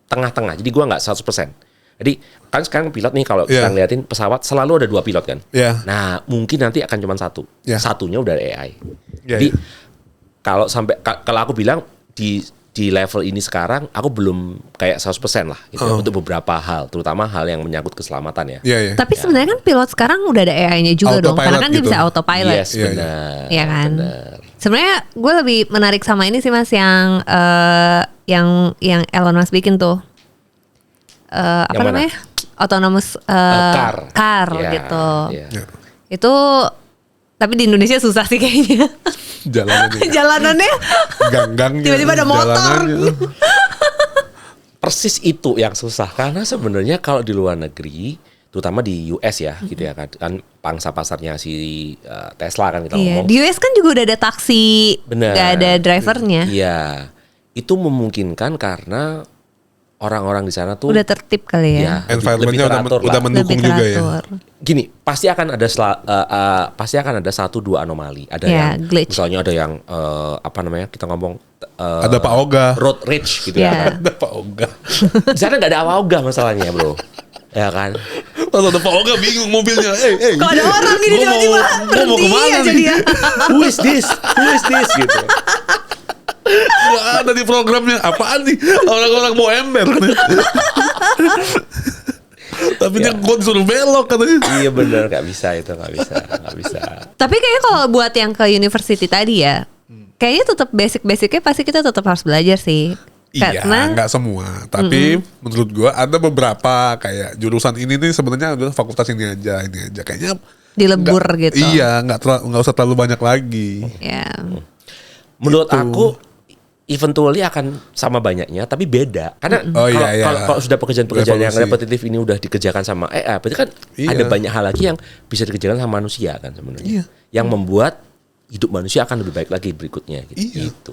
tengah-tengah. Jadi gua nggak 100%. Jadi kan sekarang pilot nih kalau kita Yeah. ngeliatin pesawat selalu ada 2 pilot kan. Yeah. Nah, mungkin nanti akan cuma 1. Yeah. Satunya udah AI. Yeah, Jadi yeah. kalau aku bilang di level ini sekarang aku belum kayak 100% lah gitu ya, untuk beberapa hal, terutama hal yang menyangkut keselamatan ya. Iya, iya. Tapi sebenarnya kan pilot sekarang udah ada AI-nya juga dong, karena Autopilot kan dia gitu. bisa autopilot. Yes, Iya, benar. Iya kan. Benar. Sebenarnya gue lebih menarik sama ini sih mas yang Elon Musk bikin tuh apa Yang mana? namanya autonomous car Ya, gitu. ya. Ya. Itu tapi di Indonesia susah sih kayaknya. Jalanannya. Jalanannya Gang-gangnya. tiba-tiba ada motor. jalanannya. Persis itu yang susah karena sebenarnya kalau di luar negeri, terutama di US ya, gitu ya kan pangsa pasarnya si Tesla kan kita Iya, ngomong. di US kan juga udah ada taksi, Benar. nggak ada drivernya. Iya, itu memungkinkan karena orang-orang di sana tuh Udah tertib kali ya. ya, Environment-nya lebih teratur udah lah. mendukung Lebih juga ya. teratur. Gini, pasti akan ada 1-2 anomali. Ada Ya, yang glitch. misalnya ada yang apa namanya kita ngomong Ada Pak Oga. road rage gitu Ya. ya. Ada Pak Oga. Di sana nggak ada apa-apa masalahnya, bro. Ya kan. Kalau ada Pak Oga bingung mobilnya. Kok ada orang gini gua mau- tiba-tiba gua mau berhenti kemana aja nih? dia. Who is this? Who is this gitu. Nggak ada di programnya. Apaan nih? Orang-orang mau ember. Tapi dia gue disuruh belok katanya. Iya benar, nggak bisa itu, nggak bisa. Tapi kayaknya kalau buat yang ke university tadi ya, kayaknya tetap basic-basicnya pasti kita tetap harus belajar sih. Iya, Karena nggak semua. Tapi menurut gua ada beberapa kayak jurusan ini nih sebenarnya adalah fakultas ini aja. Kayaknya dilebur nggak- gitu. Iya, nggak usah terlalu banyak lagi. Ya. Menurut Gitu. aku eventually akan sama banyaknya tapi beda karena Oh, kalau, iya, iya. kalau sudah pekerjaan-pekerjaan yang Revolusi. repetitif ini udah dikerjakan sama AI, berarti kan Iya. ada banyak hal lagi yang bisa dikerjakan sama manusia kan sebenarnya. Iya. Yang membuat hidup manusia akan lebih baik lagi berikutnya gitu. Iya. Gitu.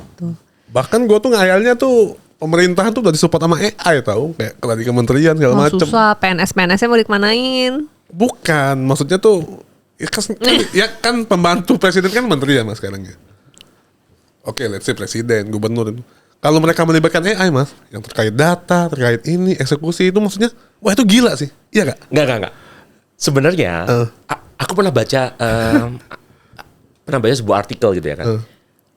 Bahkan gua tuh ngayalnya tuh pemerintah tuh udah disupport sama AI tahu, kayak di kementerian segala Oh, macem. susah PNS-nya mau dikemanain? Bukan, maksudnya tuh Ya kan pembantu presiden kan menteri ya mas sekarang ya. Oke, let's say presiden, gubernur. Kalau mereka melibatkan AI mas, yang terkait data, terkait ini, eksekusi itu maksudnya, wah itu gila sih, iya gak? Enggak. Sebenarnya aku pernah baca sebuah artikel gitu ya kan.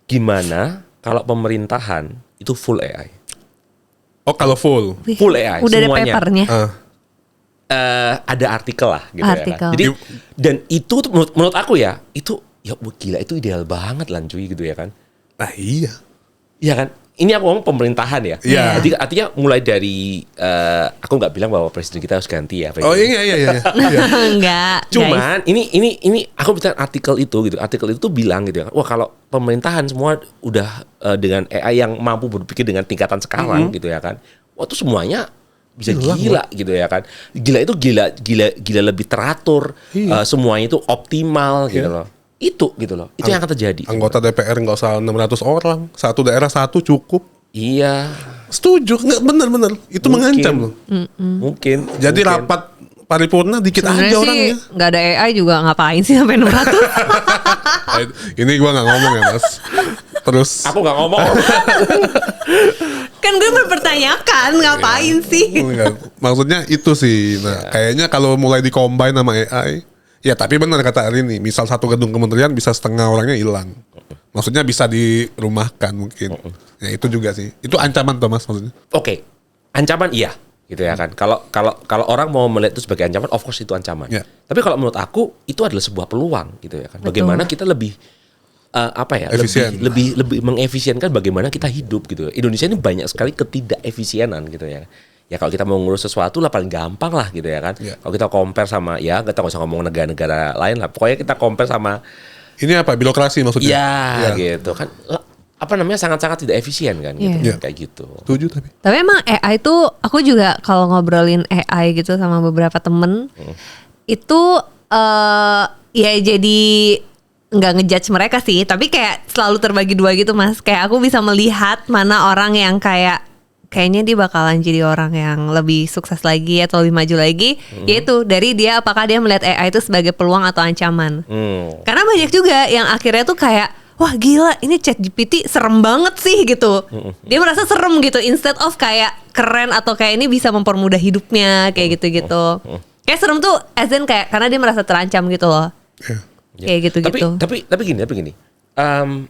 Gimana kalau pemerintahan itu full AI? Oh kalau full. Full AI Udah semuanya. ada papernya. Ada artikel lah gitu Artikel. ya kan. Jadi dan itu tuh menurut aku ya itu ya gila itu ideal banget lah cuy gitu ya kan. Nah iya. Iya kan. Ini aku ngomong pemerintahan ya. Iya. Jadi artinya mulai dari aku nggak bilang bahwa presiden kita harus ganti ya. Oh iya. Enggak. Cuman ini aku bicara artikel itu gitu. Artikel itu tuh bilang gitu ya. Wah kalau pemerintahan semua udah dengan AI yang mampu berpikir dengan tingkatan sekarang gitu ya kan. Wah itu semuanya bisa gila gitu ya kan. Gila itu gila lebih teratur. Semuanya itu optimal gitu loh. Itu gitu loh. Itu yang akan terjadi. Anggota DPR nggak usah 600 orang. Satu daerah satu cukup. Iya. Setuju. Nggak bener. Itu mengancam loh. Mungkin. Jadi rapat paripurna dikit Sebenarnya aja sih orangnya. nggak ada AI juga ngapain sih sampai 600? Ini gua nggak ngomong ya mas. Terus. Aku nggak ngomong. Kan gue mempertanyakan ngapain sih? Maksudnya itu sih. Nah kayaknya kalau mulai dikombin sama AI. Ya tapi benar kata Arini, misal satu gedung kementerian bisa setengah orangnya hilang. Maksudnya bisa dirumahkan mungkin. Ya itu juga sih. Itu ancaman Thomas maksudnya. Oke. Ancaman iya gitu ya kan. Kalau orang mau melihat itu sebagai ancaman, of course itu ancaman. Ya. Tapi kalau menurut aku itu adalah sebuah peluang gitu ya kan. Bagaimana kita lebih Efisien. lebih mengefisienkan bagaimana kita hidup gitu. Indonesia ini banyak sekali ketidakefisienan gitu ya. Ya kalau kita mau ngurus sesuatu lah paling gampang lah gitu ya kan. Ya. Kalau kita compare sama ya kita nggak usah ngomong negara-negara lain lah. Pokoknya kita compare sama Ini apa? Birokrasi maksudnya? ya gitu kan. Apa namanya sangat-sangat tidak efisien kan gitu. Iya. Kayak gitu. Setuju tapi. Tapi emang AI itu aku juga kalau ngobrolin AI gitu sama beberapa temen itu ya jadi nggak ngejudge mereka sih, tapi kayak selalu terbagi dua gitu mas. Kayak aku bisa melihat mana orang yang kayaknya dia bakalan jadi orang yang lebih sukses lagi atau lebih maju lagi, yaitu dari dia apakah dia melihat AI itu sebagai peluang atau ancaman. Karena banyak juga yang akhirnya tuh kayak wah gila ini ChatGPT serem banget sih gitu. Dia merasa serem gitu instead of kayak keren atau kayak ini bisa mempermudah hidupnya kayak gitu-gitu. Kayak serem tuh as in kayak karena dia merasa terancam gitu loh. Kayak gitu-gitu. Tapi gini.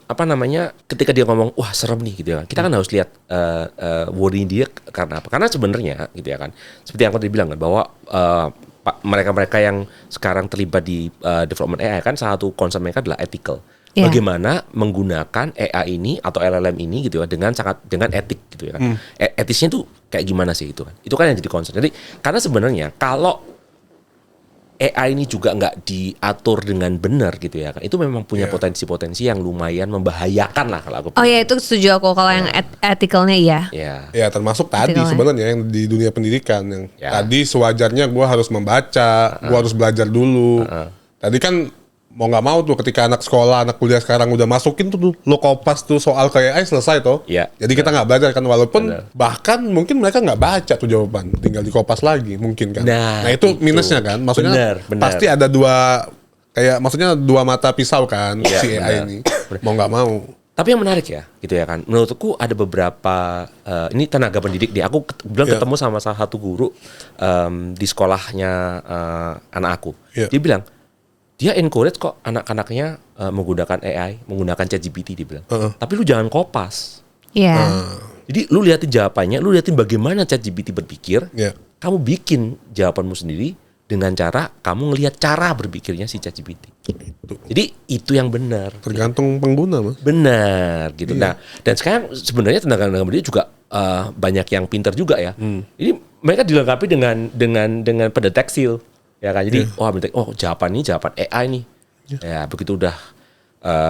Apa namanya ketika dia ngomong wah serem nih gitu ya kita kan harus lihat worry dia karena apa, karena sebenarnya gitu ya kan seperti yang tadi bilang kan bahwa mereka yang sekarang terlibat di development AI kan salah satu concern mereka adalah ethical. Bagaimana menggunakan AI ini atau LLM ini gitu ya dengan etik gitu ya kan. Etisnya tuh kayak gimana sih itu kan yang jadi concern. Jadi karena sebenarnya kalau AI ini juga nggak diatur dengan benar gitu ya kan. Itu memang punya potensi-potensi yang lumayan membahayakan lah kalau aku. Oh ya itu setuju aku kalau yang etikalnya iya. Ya termasuk tadi sebenarnya yang di dunia pendidikan yang tadi sewajarnya gue harus membaca, gue harus belajar dulu. Tadi kan mau nggak mau tuh ketika anak sekolah, anak kuliah sekarang udah masukin tuh lo kopas tuh soal ke AI selesai tuh. Jadi kita nggak belajar kan walaupun bahkan mungkin mereka nggak baca tuh jawaban, tinggal dikopas lagi mungkin kan. Nah itu minusnya kan, maksudnya pasti ada maksudnya dua mata pisau kan si AI ini. Mau nggak mau. Tapi yang menarik ya, gitu ya kan. Menurutku ada beberapa ini tenaga pendidik nih. Aku bilang ketemu sama salah satu guru di sekolahnya anak aku. Dia bilang dia encourage kok anak-anaknya menggunakan AI, menggunakan ChatGPT dia bilang. Tapi lu jangan kopas. Jadi lu liatin jawabannya, lu liatin bagaimana ChatGPT berpikir. Kamu bikin jawabanmu sendiri dengan cara kamu ngelihat cara berpikirnya si ChatGPT. Jadi itu yang benar. Tergantung pengguna mas. Benar gitu. Nah dan sekarang sebenarnya tenaga pendidik juga banyak yang pintar juga ya. Jadi mereka dilengkapi dengan pendeteksil. Ya kan, jadi jawaban ini jawaban AI nih. Ya begitu udah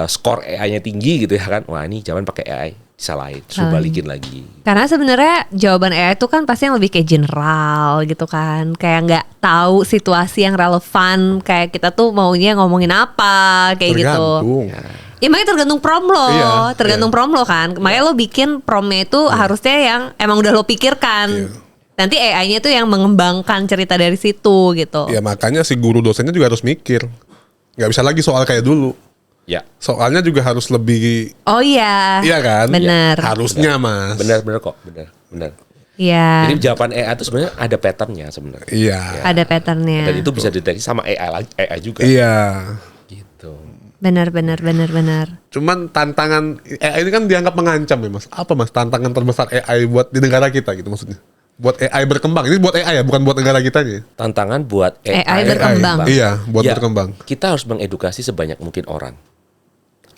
skor AI-nya tinggi gitu ya kan. Wah ini jawaban pakai AI, disalahin, terus balikin lagi. Karena sebenarnya jawaban AI itu kan pasti yang lebih kayak general gitu kan. Kayak nggak tahu situasi yang relevan. Kayak kita tuh maunya ngomongin apa kayak tergantung. gitu. Ya makanya tergantung prom lo, tergantung prom lo kan. Makanya lo bikin promnya itu harusnya yang emang udah lo pikirkan. Nanti AI-nya tuh yang mengembangkan cerita dari situ gitu. Ya makanya si guru dosennya juga harus mikir. nggak bisa lagi soal kayak dulu. Ya. Soalnya juga harus lebih, Oh iya. iya kan? Bener. Harusnya mas. Benar kok, benar. Iya. Jadi jawaban AI itu sebenarnya ada patternnya sebenarnya. Iya. Ada patternnya. Dan itu bisa dideteksi sama AI juga. Iya. Gitu. Benar. Cuman tantangan AI ini kan dianggap mengancam ya mas. Apa mas tantangan terbesar AI buat di negara kita gitu maksudnya? Buat AI berkembang. Ini buat AI ya, bukan buat negara kitanya. Tantangan buat AI berkembang. Iya, buat Ya, berkembang. Kita harus mengedukasi sebanyak mungkin orang.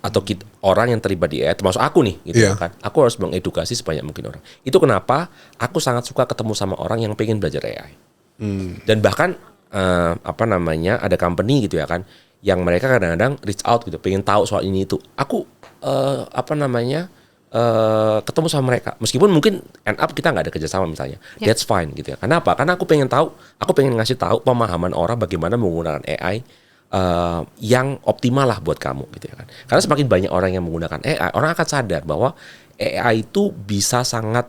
Atau orang yang terlibat di AI, termasuk aku nih, gitu Iya. kan. Aku harus mengedukasi sebanyak mungkin orang. Itu kenapa aku sangat suka ketemu sama orang yang pengen belajar AI. Dan bahkan ada company gitu ya kan, yang mereka kadang-kadang reach out gitu, pengen tahu soal ini itu. Aku ketemu sama mereka, meskipun mungkin end up kita nggak ada kerjasama misalnya, that's fine gitu ya. Kenapa? Karena aku pengen ngasih tahu pemahaman orang bagaimana menggunakan AI yang optimal lah buat kamu gitu ya kan. Karena semakin banyak orang yang menggunakan AI, orang akan sadar bahwa AI itu bisa sangat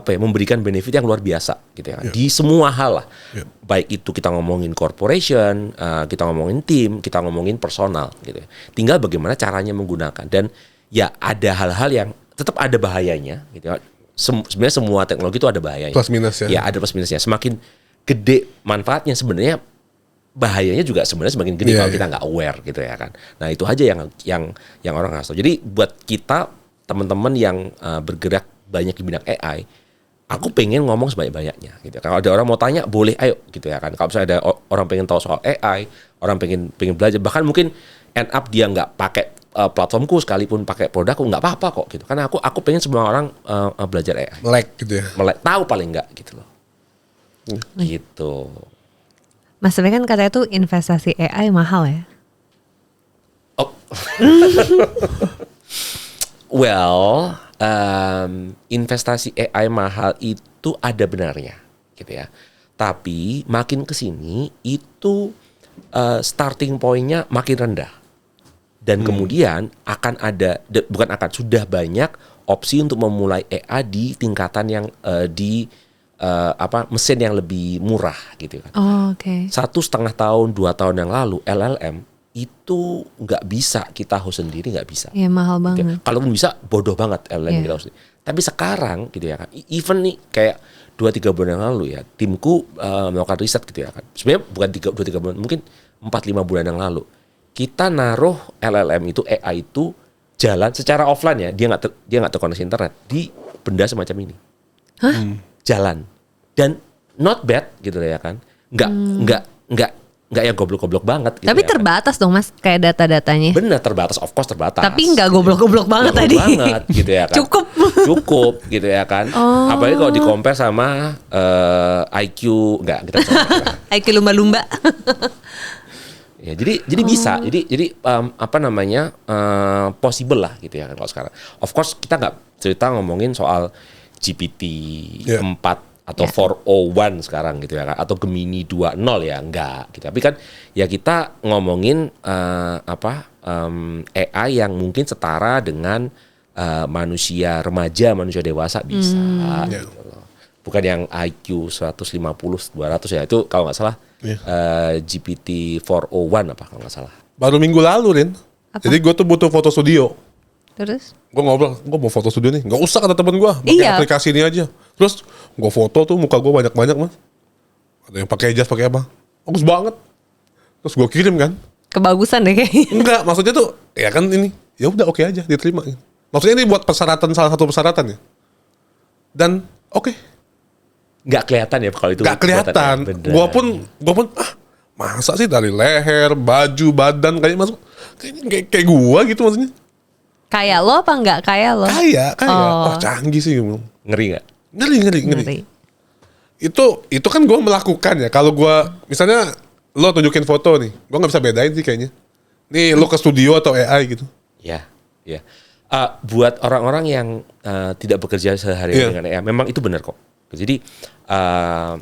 memberikan benefit yang luar biasa gitu ya kan. Di semua hal lah. Baik itu kita ngomongin corporation, kita ngomongin tim, kita ngomongin personal gitu ya. Tinggal bagaimana caranya menggunakan, dan ya ada hal-hal yang tetap ada bahayanya gitu ya. Sebenarnya semua teknologi itu ada bahayanya. Plus minus ya. Ya ada plus minusnya. Semakin gede manfaatnya sebenarnya bahayanya juga sebenarnya semakin gede kalau kita nggak aware gitu ya kan. Nah itu aja yang orang nggak tahu. Jadi buat kita teman-teman yang bergerak banyak di bidang AI, aku pengen ngomong sebanyak-banyaknya gitu. Kalau ada orang mau tanya boleh, ayo gitu ya kan. Kalau misalnya ada orang pengen tahu soal AI, orang pengen belajar, bahkan mungkin end up dia nggak pakai platformku sekalipun pakai produkku nggak apa-apa kok gitu. Karena aku pengen semua orang belajar AI. Melek gitu ya. Tahu paling nggak gitu loh. Gitu. Mas tapi kan katanya tuh investasi AI mahal ya. Oh. Well, investasi AI mahal itu ada benarnya, gitu ya. Tapi makin kesini itu starting point-nya makin rendah, dan kemudian sudah banyak opsi untuk memulai AI di tingkatan yang mesin yang lebih murah, gitu kan. Oh, oke. 1,5 tahun, 2 tahun yang lalu LLM itu nggak bisa kita host sendiri, nggak bisa. Iya mahal banget. Kalaupun bisa bodoh banget LLM kita host sendiri. Tapi sekarang gitu ya kan, even nih kayak 2-3 bulan yang lalu ya, timku melakukan riset gitu ya kan. Sebenarnya bukan 2-3 bulan, mungkin 4-5 bulan yang lalu. Kita naruh LLM itu, AI itu jalan secara offline ya, dia nggak terkoneksi internet di benda semacam ini. Hah? Jalan, dan not bad gitu ya kan, nggak yang goblok-goblok banget gitu. Tapi ya terbatas dong mas, kayak data-datanya. Bener terbatas, of course terbatas. Tapi nggak goblok-goblok banget Nggak tadi. goblok banget gitu ya kan. Cukup gitu ya kan. Apalagi kalau di compare sama IQ, nggak kita IQ lumba-lumba. ya, jadi bisa, jadi possible lah gitu ya kan kalau sekarang. Of course kita nggak cerita ngomongin soal GPT 4 atau 401 sekarang gitu ya kan, atau Gemini 2.0 ya, enggak gitu. Tapi kan ya kita ngomongin AI yang mungkin setara dengan manusia remaja, manusia dewasa bisa gitu loh. Bukan yang IQ 150, 200 ya, itu kalau nggak salah GPT 401 apa kalau nggak salah. Baru minggu lalu Rin. Jadi gue tuh butuh foto studio. Terus? Gue ngobrol, gue mau foto studio nih. Gak usah kata temen gue, pakai aplikasi ini aja. Terus gue foto tuh muka gue banyak-banyak mas. Ada yang pakai jas, pakai apa? Bagus banget. Terus gue kirim kan. Kebagusan deh kayaknya. Enggak, maksudnya tuh ya kan ini. Ya udah oke aja, diterima. Maksudnya ini buat persyaratan, salah satu persyaratan ya. Dan oke. Nggak kelihatan ya kalau itu. Nggak kelihatan. Gue pun masa sih dari leher, baju, badan kayak masuk kayak gue gitu maksudnya. Kayak lo apa enggak kayak lo? Kayak. Oh canggih sih. Ngeri nggak? Ngeri. Itu kan gue melakukan ya. Kalau gue misalnya lo tunjukin foto nih, gue nggak bisa bedain sih kayaknya. Nih lo ke studio atau AI gitu. Ya. Buat orang-orang yang tidak bekerja sehari-hari dengan AI, memang itu benar kok. Jadi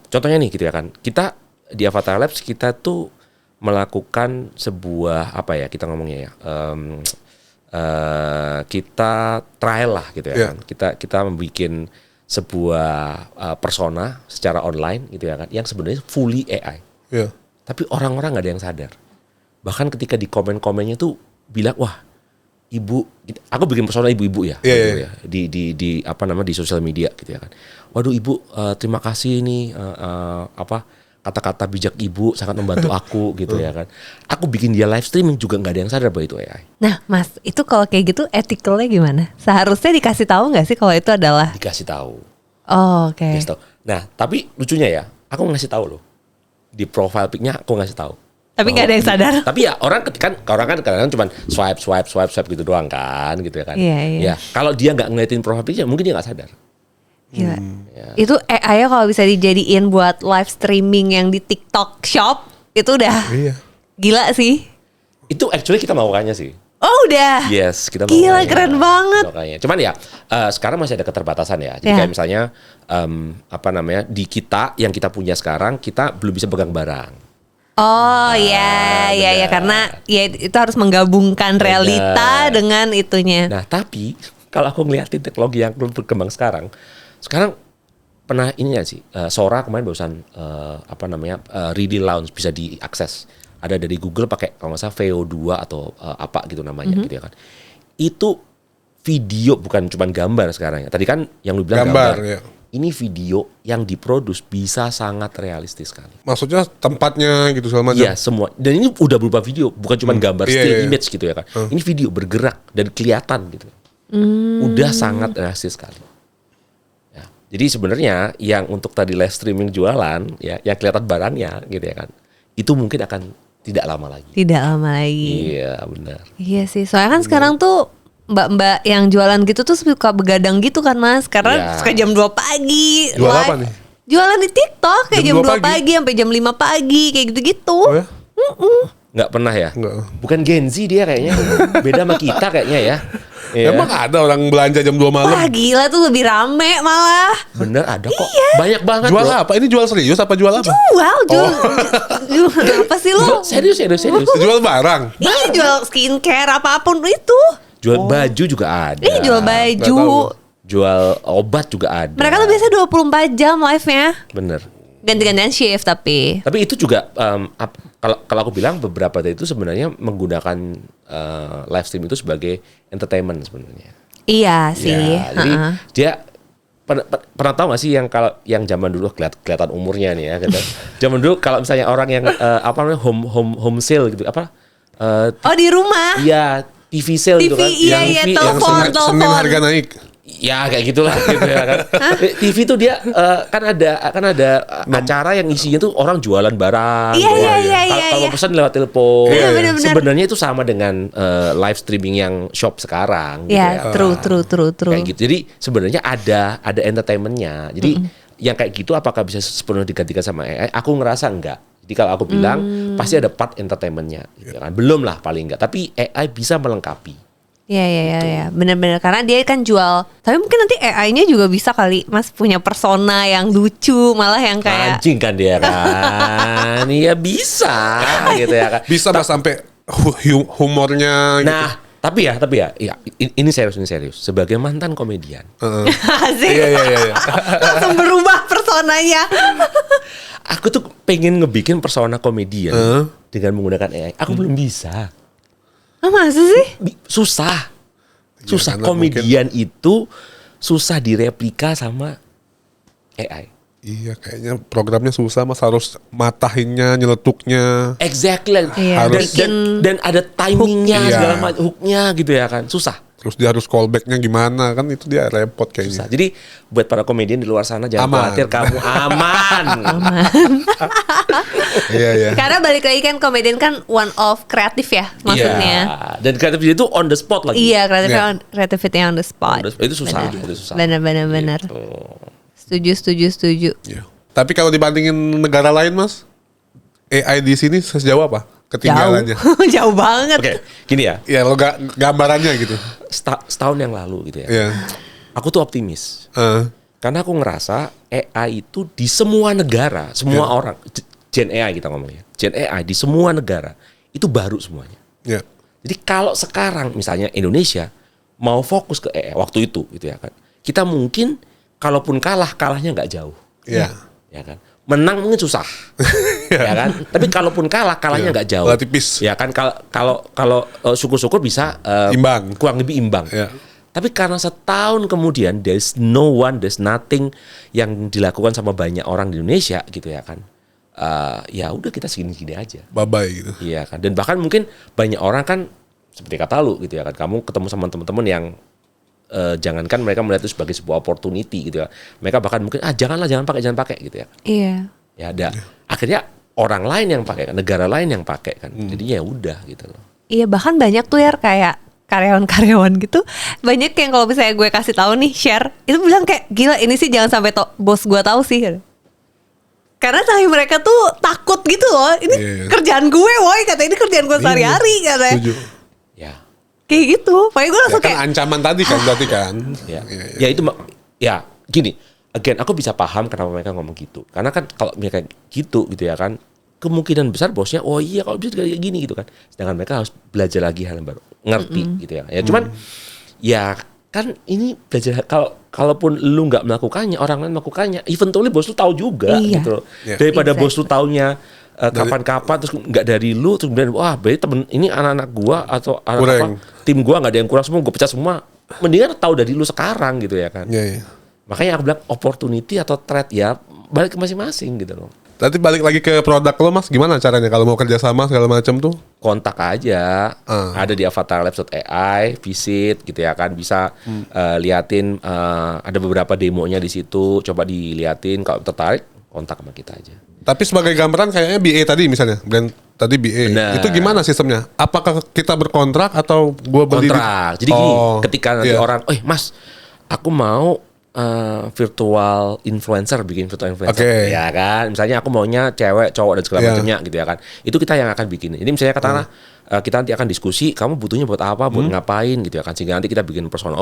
contohnya nih gitu ya kan, kita di Avatar Labs kita tuh melakukan sebuah kita ngomongnya ya. Kita trial lah gitu ya kan. Kita membuat sebuah persona secara online gitu ya kan, yang sebenarnya fully AI. Tapi orang-orang nggak ada yang sadar. Bahkan ketika di komen-komennya tuh bilang, wah ibu, aku bikin persona ibu-ibu ya, Iya. di apa namanya di sosial media gitu ya kan. Waduh ibu, terima kasih nih kata-kata bijak ibu sangat membantu aku gitu ya kan. Aku bikin dia live streaming juga nggak ada yang sadar bahwa itu AI. Nah, Mas, itu kalau kayak gitu ethicalnya gimana? Seharusnya dikasih tahu nggak sih kalau itu adalah? Dikasih tahu. Oh, oke. Dikasih tahu. Nah, tapi lucunya ya, aku ngasih tahu loh. Di profile pic-nya aku ngasih tahu. Tapi nggak ada yang sadar. Tapi ya orang kan kadang-kadang cuma swipe gitu doang kan gitu ya kan. Iya. Ya, kalau dia nggak ngeliatin profile pic-nya mungkin dia nggak sadar. Gila. Itu AI kalau bisa dijadiin buat live streaming yang di TikTok Shop itu udah Iya. gila sih. Itu actually kita melakukannya sih. Oh udah. Yes, kita Gila, melakukannya. keren banget. Makanya. Cuman ya sekarang masih ada keterbatasan ya. Jadi Ya. kayak misalnya di kita yang kita punya sekarang kita belum bisa pegang barang. Oh ya karena ya itu harus menggabungkan realita dengan itunya. Nah, tapi kalau aku ngeliatin teknologi yang belum berkembang sekarang pernah ini ya sih, Sora kemarin barusan Ready Launch bisa diakses. Ada dari Google pakai kalau nggak salah VO2 atau apa gitu namanya gitu ya kan. Itu video bukan cuma gambar sekarang ya. Tadi kan yang lu bilang gambar. Ya. Ini video yang diproduksi bisa sangat realistis sekali. Maksudnya tempatnya gitu segala macam. Iya semua. Dan ini udah berupa video, bukan cuma gambar still image gitu ya kan. Ini video bergerak dan kelihatan gitu. Udah sangat realistis sekali. Ya. Jadi sebenarnya yang untuk tadi live streaming jualan ya, yang kelihatan barangnya gitu ya kan. Itu mungkin akan tidak lama lagi. Tidak lama lagi. Iya benar. Iya sih, soalnya kan sekarang tuh mbak-mbak yang jualan gitu tuh suka begadang gitu kan Mas. Karena Ya. suka jam 2 pagi. Jual live. apa nih? Jualan di TikTok kayak Jam jam 2 2 pagi sampai jam 5 pagi kayak gitu-gitu. Oh ya? Nggak pernah ya? Nggak. Bukan Gen Z dia kayaknya. Beda sama kita kayaknya ya. Iya. Emang ada orang belanja jam 2 malam? Wah gila tuh lebih rame malah. Bener ada kok. Iya. Banyak banget Jual bro. apa? Ini jual serius apa jual apa? Jual apa sih lu? Serius. Jual barang. Iya jual skincare apapun itu. Jual baju juga ada. Ini jual nggak baju. tahu. Jual obat juga ada. Mereka tuh biasanya 24 jam live-nya. Bener. Ganti-gantian shift tapi. Tapi itu juga kalau aku bilang beberapa dari itu sebenarnya menggunakan live stream itu sebagai entertainment sebenarnya. Iya sih. Ya, jadi Ha-ha. dia pernah tahu gak sih yang kalau yang zaman dulu kelihatan umurnya nih ya gitu. Zaman dulu kalau misalnya orang yang home sale gitu Oh di rumah. iya TV sale gitu TV, kan. iya, iya, TV Yang telepon. Senin harga naik. ya kayak gitulah gitu ya kan. TV tuh dia kan ada acara yang isinya tuh orang jualan barang. Iya, gitu. iya, iya, Kalau iya, kalau iya. pesan lewat telepon. Iya, benar-benar. Sebenarnya itu sama dengan live streaming yang shop sekarang. Gitu Ya, true. Kayak gitu. Jadi sebenarnya ada entertainmentnya. Jadi yang kayak gitu apakah bisa sepenuhnya digantikan sama AI? Aku ngerasa enggak. Jadi kalau aku bilang pasti ada part entertainmentnya. Gitu kan. Belum lah paling enggak. Tapi AI bisa melengkapi. Iya. Benar-benar karena dia kan jual. Tapi mungkin nanti AI-nya juga bisa kali Mas punya persona yang lucu, malah yang kayak Mancing kan dia kan. Iya bisa gitu ya kan. Bisa mas sampai humornya gitu. Nah, tapi ya, ini serius. Sebagai mantan komedian, asik. Iya. Langsung berubah personanya. aku tuh pengen ngebikin persona komedian dengan menggunakan AI. Aku belum bisa. Ah, masa sih? Susah. karena Komedian itu susah direplika sama AI. Iya kayaknya programnya susah mas, harus matahinnya, nyeletuknya. Exactly. Iya, dan, bikin dan ada timingnya hook. segala Iya. macam, hooknya gitu ya kan. Susah. Terus dia harus callbacknya gimana, kan itu dia repot kayaknya. Susah. Jadi buat para komedian di luar sana jangan Aman. khawatir, kamu aman. Iya. Karena balik lagi kan komedian kan one of kreatif ya maksudnya. Iya. Dan kreativity itu on the spot lagi. Iya, Iya. kreativity on the spot. Itu susah, itu susah. Benar. Gitu. Setuju. Iya. Tapi kalau dibandingin negara lain mas, AI di sini sejauh apa ketinggalannya? Jauh banget. Oke, gini ya. Ya lo gambarannya gitu. Setahun yang lalu gitu ya. Iya. Aku tuh optimis. Eh, Karena aku ngerasa AI itu di semua negara, semua orang, Gen AI kita ngomongnya. Gen AI di semua negara itu baru semuanya. ya. Jadi kalau sekarang misalnya Indonesia mau fokus ke AI waktu itu gitu ya kan. Kita mungkin kalaupun kalahnya nggak jauh. Iya. Ya kan. menang mungkin susah, ya kan? Tapi kalaupun kalahnya nggak jauh. Kalah tipis. Ya kan kalau syukur-syukur bisa Imbang. kurang lebih imbang. Ya. Tapi karena setahun kemudian there's nothing yang dilakukan sama banyak orang di Indonesia gitu ya kan. Ya udah kita segini-gini aja. Bye-bye gitu. Iya kan. Dan bahkan mungkin banyak orang kan seperti kata lu gitu ya kan. Kamu ketemu sama teman-teman yang jangankan mereka melihat itu sebagai sebuah opportunity gitu ya. Mereka bahkan mungkin jangan pakai gitu ya. Iya. Ya ada. Akhirnya orang lain yang pakai kan, negara lain yang pakai kan. Jadinya ya udah gitu loh. Iya, bahkan banyak tuh ya kayak karyawan-karyawan gitu, banyak yang kalau misalnya gue kasih tahu nih share, itu bilang kayak gila ini sih jangan sampai bos gue tahu sih. Karena saking mereka tuh takut gitu loh. Ini kerjaan gue, woi, kata ini kerjaan gue sehari-hari katanya. Setuju. Ya. Kayak gitu. Makanya gue langsung Ya kan kayak ancaman tadi kan berarti kan. Ya. Ya itu ya gini. Again, aku bisa paham kenapa mereka ngomong gitu. Karena kan kalau mereka gitu ya kan, kemungkinan besar bosnya oh iya kalau bisa kayak gini gitu kan. Sedangkan mereka harus belajar lagi hal yang baru, ngerti gitu ya. Ya cuman ya kan ini belajar kalaupun lu nggak melakukannya, orang lain melakukannya, eventually bos lu tahu juga Iya. gitu loh. Yeah. Daripada bos lu Exactly. taunya kapan-kapan terus nggak dari lu terus kemudian wah berarti temen ini anak-anak gua atau Kurang. tim gua nggak ada yang kurang semua gua pecat semua. Mendingan tahu dari lu sekarang gitu ya kan. Iya, iya. Makanya aku bilang opportunity atau threat ya balik ke masing-masing gitu loh. Nanti balik lagi ke produk lo Mas, gimana caranya kalau mau kerja sama segala macam tuh? Kontak aja, ada di avatarlabs.ai, visit gitu ya kan, bisa liatin ada beberapa demonya di situ, coba diliatin kalau tertarik kontak sama kita aja. Tapi sebagai gambaran kayaknya BA tadi misalnya, brand tadi BA. Benar. Itu gimana sistemnya? Apakah kita berkontrak atau gua beli Kontrak. Jadi gini, Oh, ketika nanti iya. orang, Mas, aku mau virtual influencer, bikin virtual influencer, Oke. ya kan? Misalnya aku maunya cewek, cowok dan segala Iya. macamnya gitu ya kan? Itu kita yang akan bikin. Jadi misalnya katakanlah kita nanti akan diskusi, kamu butuhnya buat apa, buat ngapain gitu ya kan? Sehingga nanti kita bikin persona.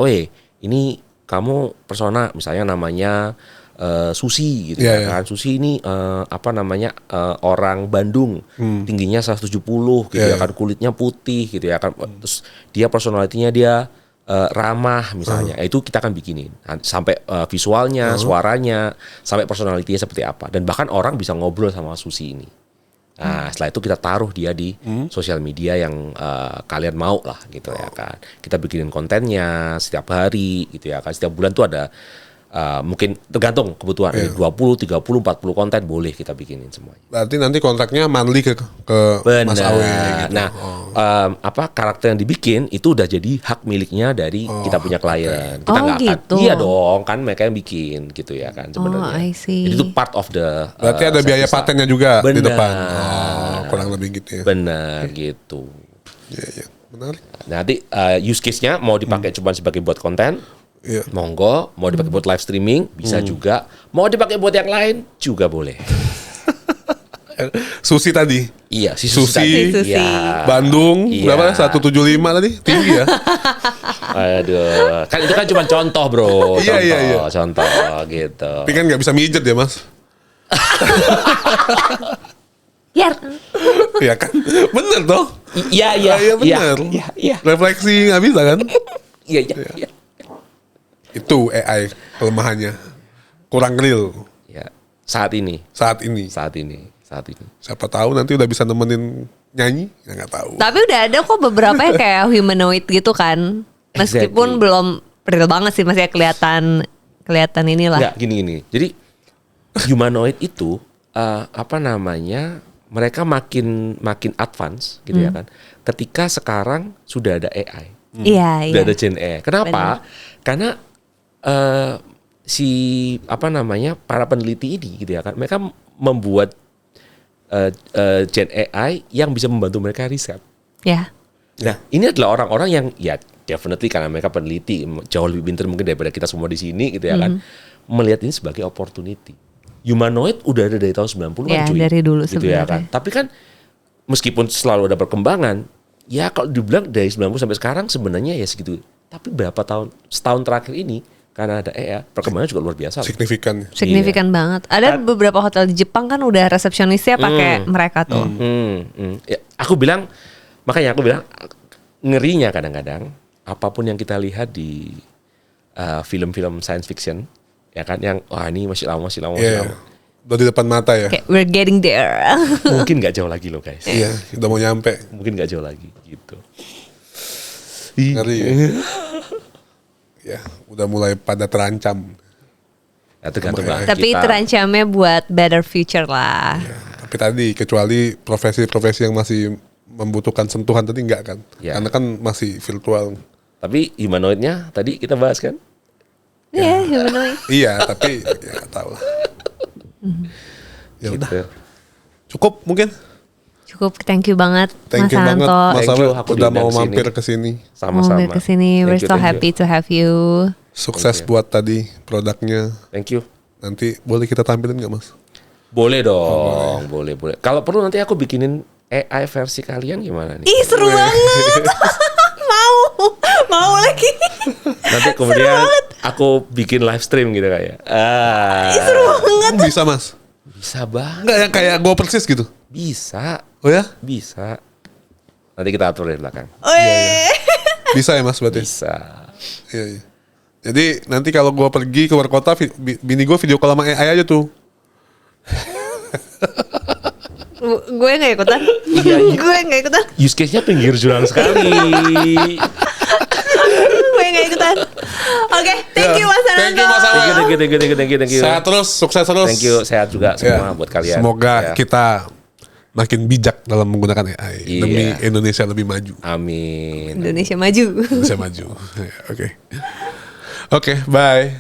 Ini kamu persona, misalnya namanya Susi gitu Iya, ya kan? Susi ini orang Bandung, tingginya 170 gitu ya Iya. kan? Kulitnya putih gitu ya kan? Terus dia personalitinya dia ramah misalnya, itu kita akan bikinin sampai visualnya, suaranya, sampai personalitinya seperti apa, dan bahkan orang bisa ngobrol sama Susi ini. Nah, setelah itu kita taruh dia di sosial media yang kalian mau lah gitu ya kan. Kita bikinin kontennya setiap hari gitu ya kan. Setiap bulan tuh ada mungkin tergantung kebutuhan, 20, 30, 40 konten boleh kita bikinin semuanya. Berarti nanti kontraknya monthly ke Mas Benar. Awe gitu. Nah, karakter yang dibikin itu udah jadi hak miliknya dari kita punya klien. Kita Oh, nggak gitu. akan, iya dong, kan mereka yang bikin gitu ya kan sebenarnya. Oh, I see. Jadi itu part of the. Berarti ada biaya service lah. patennya juga di Benar. depan. Oh, kurang lebih gitu ya. Benar gitu. Iya, iya. Menarik. Nanti use case-nya mau dipakai cuma sebagai buat konten, Iya. monggo. Mau dipakai buat live streaming bisa juga. Mau dipakai buat yang lain juga boleh. Susi tadi. Iya, si Susi. Susi. Susi. Iya. Bandung Iya. berapa? 175 tadi. Tinggi ya. Aduh, kan itu kan cuma contoh, bro. Iya, iya, iya. Contoh gitu. Tapi kan nggak bisa mijet ya, Mas. Ya, Iya kan? Bener toh? Iya, iya, Iya bener. Iya, iya. Refleksi nggak bisa kan? Iya, iya. Itu AI kelemahannya. Kurang real Ya, saat ini. saat ini. Iya. Siapa tahu nanti udah bisa nemenin nyanyi, ya nggak tahu. tapi udah ada kok beberapa yang kayak humanoid gitu kan. Meskipun Exactly. belum real banget sih, masih kelihatan inilah. Enggak, gini. Jadi humanoid itu mereka makin advance gitu ya kan. Ketika sekarang sudah ada AI. Iya, Sudah iya. ada Gen AI. Kenapa? Karena para peneliti ini gitu ya kan, mereka membuat Gen AI yang bisa membantu mereka riset. Ya. Nah, ini adalah orang-orang yang ya definitely karena mereka peneliti jauh lebih pintar mungkin daripada kita semua di sini gitu ya kan, melihat ini sebagai opportunity. Humanoid udah ada dari tahun 90-an Ya, cuy. dari dulu gitu ya sebenarnya. kan. Tapi kan meskipun selalu ada perkembangan, ya kalau dibilang dari 90 sampai sekarang sebenarnya ya segitu. Tapi setahun terakhir ini karena ada AI, perkembangannya juga luar biasa. loh. Signifikan. Signifikan banget. Ada beberapa hotel di Jepang kan udah resepsionisnya pakai mereka tuh. Ya, makanya aku bilang ngerinya kadang-kadang apapun yang kita lihat di film-film science fiction ya kan, yang wah ini masih lama. Iya. Udah di depan mata ya. Kayak we're getting there. Mungkin nggak jauh lagi loh guys. Iya, udah mau nyampe. Mungkin nggak jauh lagi gitu. Ngeri ya. Ya, udah mulai pada terancam. Ya, tergantung lah Tapi kita. terancamnya buat better future lah. Tapi tadi kecuali profesi-profesi yang masih membutuhkan sentuhan tadi enggak kan? Ya. Karena kan masih virtual. Tapi humanoidnya tadi kita bahas kan. Iya, humanoid. Iya, tapi ya nggak tahu lah. Ya udah, Gitu. cukup mungkin. Cukup, thank you banget Thank Mas you banget Anto. Mas Thank you, Awe aku udah diundang mau kesini. mampir ke sini. Sama-sama. Mau kesini, we're so happy to have you. Sukses buat tadi produknya. Thank you. Nanti boleh kita tampilin nggak Mas? Boleh dong, boleh. Kalau perlu nanti aku bikinin AI versi kalian gimana nih? Ih, seru banget. mau lagi. Nanti kemudian aku bikin live stream gitu kayak. Seru banget. Bisa Mas? Bisa banget. Enggak yang kayak gue persis gitu? Bisa. Oh ya? Bisa. Nanti kita atur di belakang. Bisa ya Mas berarti? Bisa. Iya, iya. Jadi nanti kalau gue pergi keluar kota, bini gue video call sama AI aja tuh. Gue gak ikutan. Iya. Gue gak ikutan. Use case-nya pinggir jurang sekali. Gue gak ikutan. Oke, thank you Mas Anto. Thank you, Mas Awe. Thank you. Sehat terus, sukses terus. Thank you, sehat juga semua Ya. buat kalian. Semoga Ya. kita makin bijak dalam menggunakan AI Iya. demi Indonesia lebih maju. Amin. Indonesia maju. Bisa maju. Ya, Oke, bye.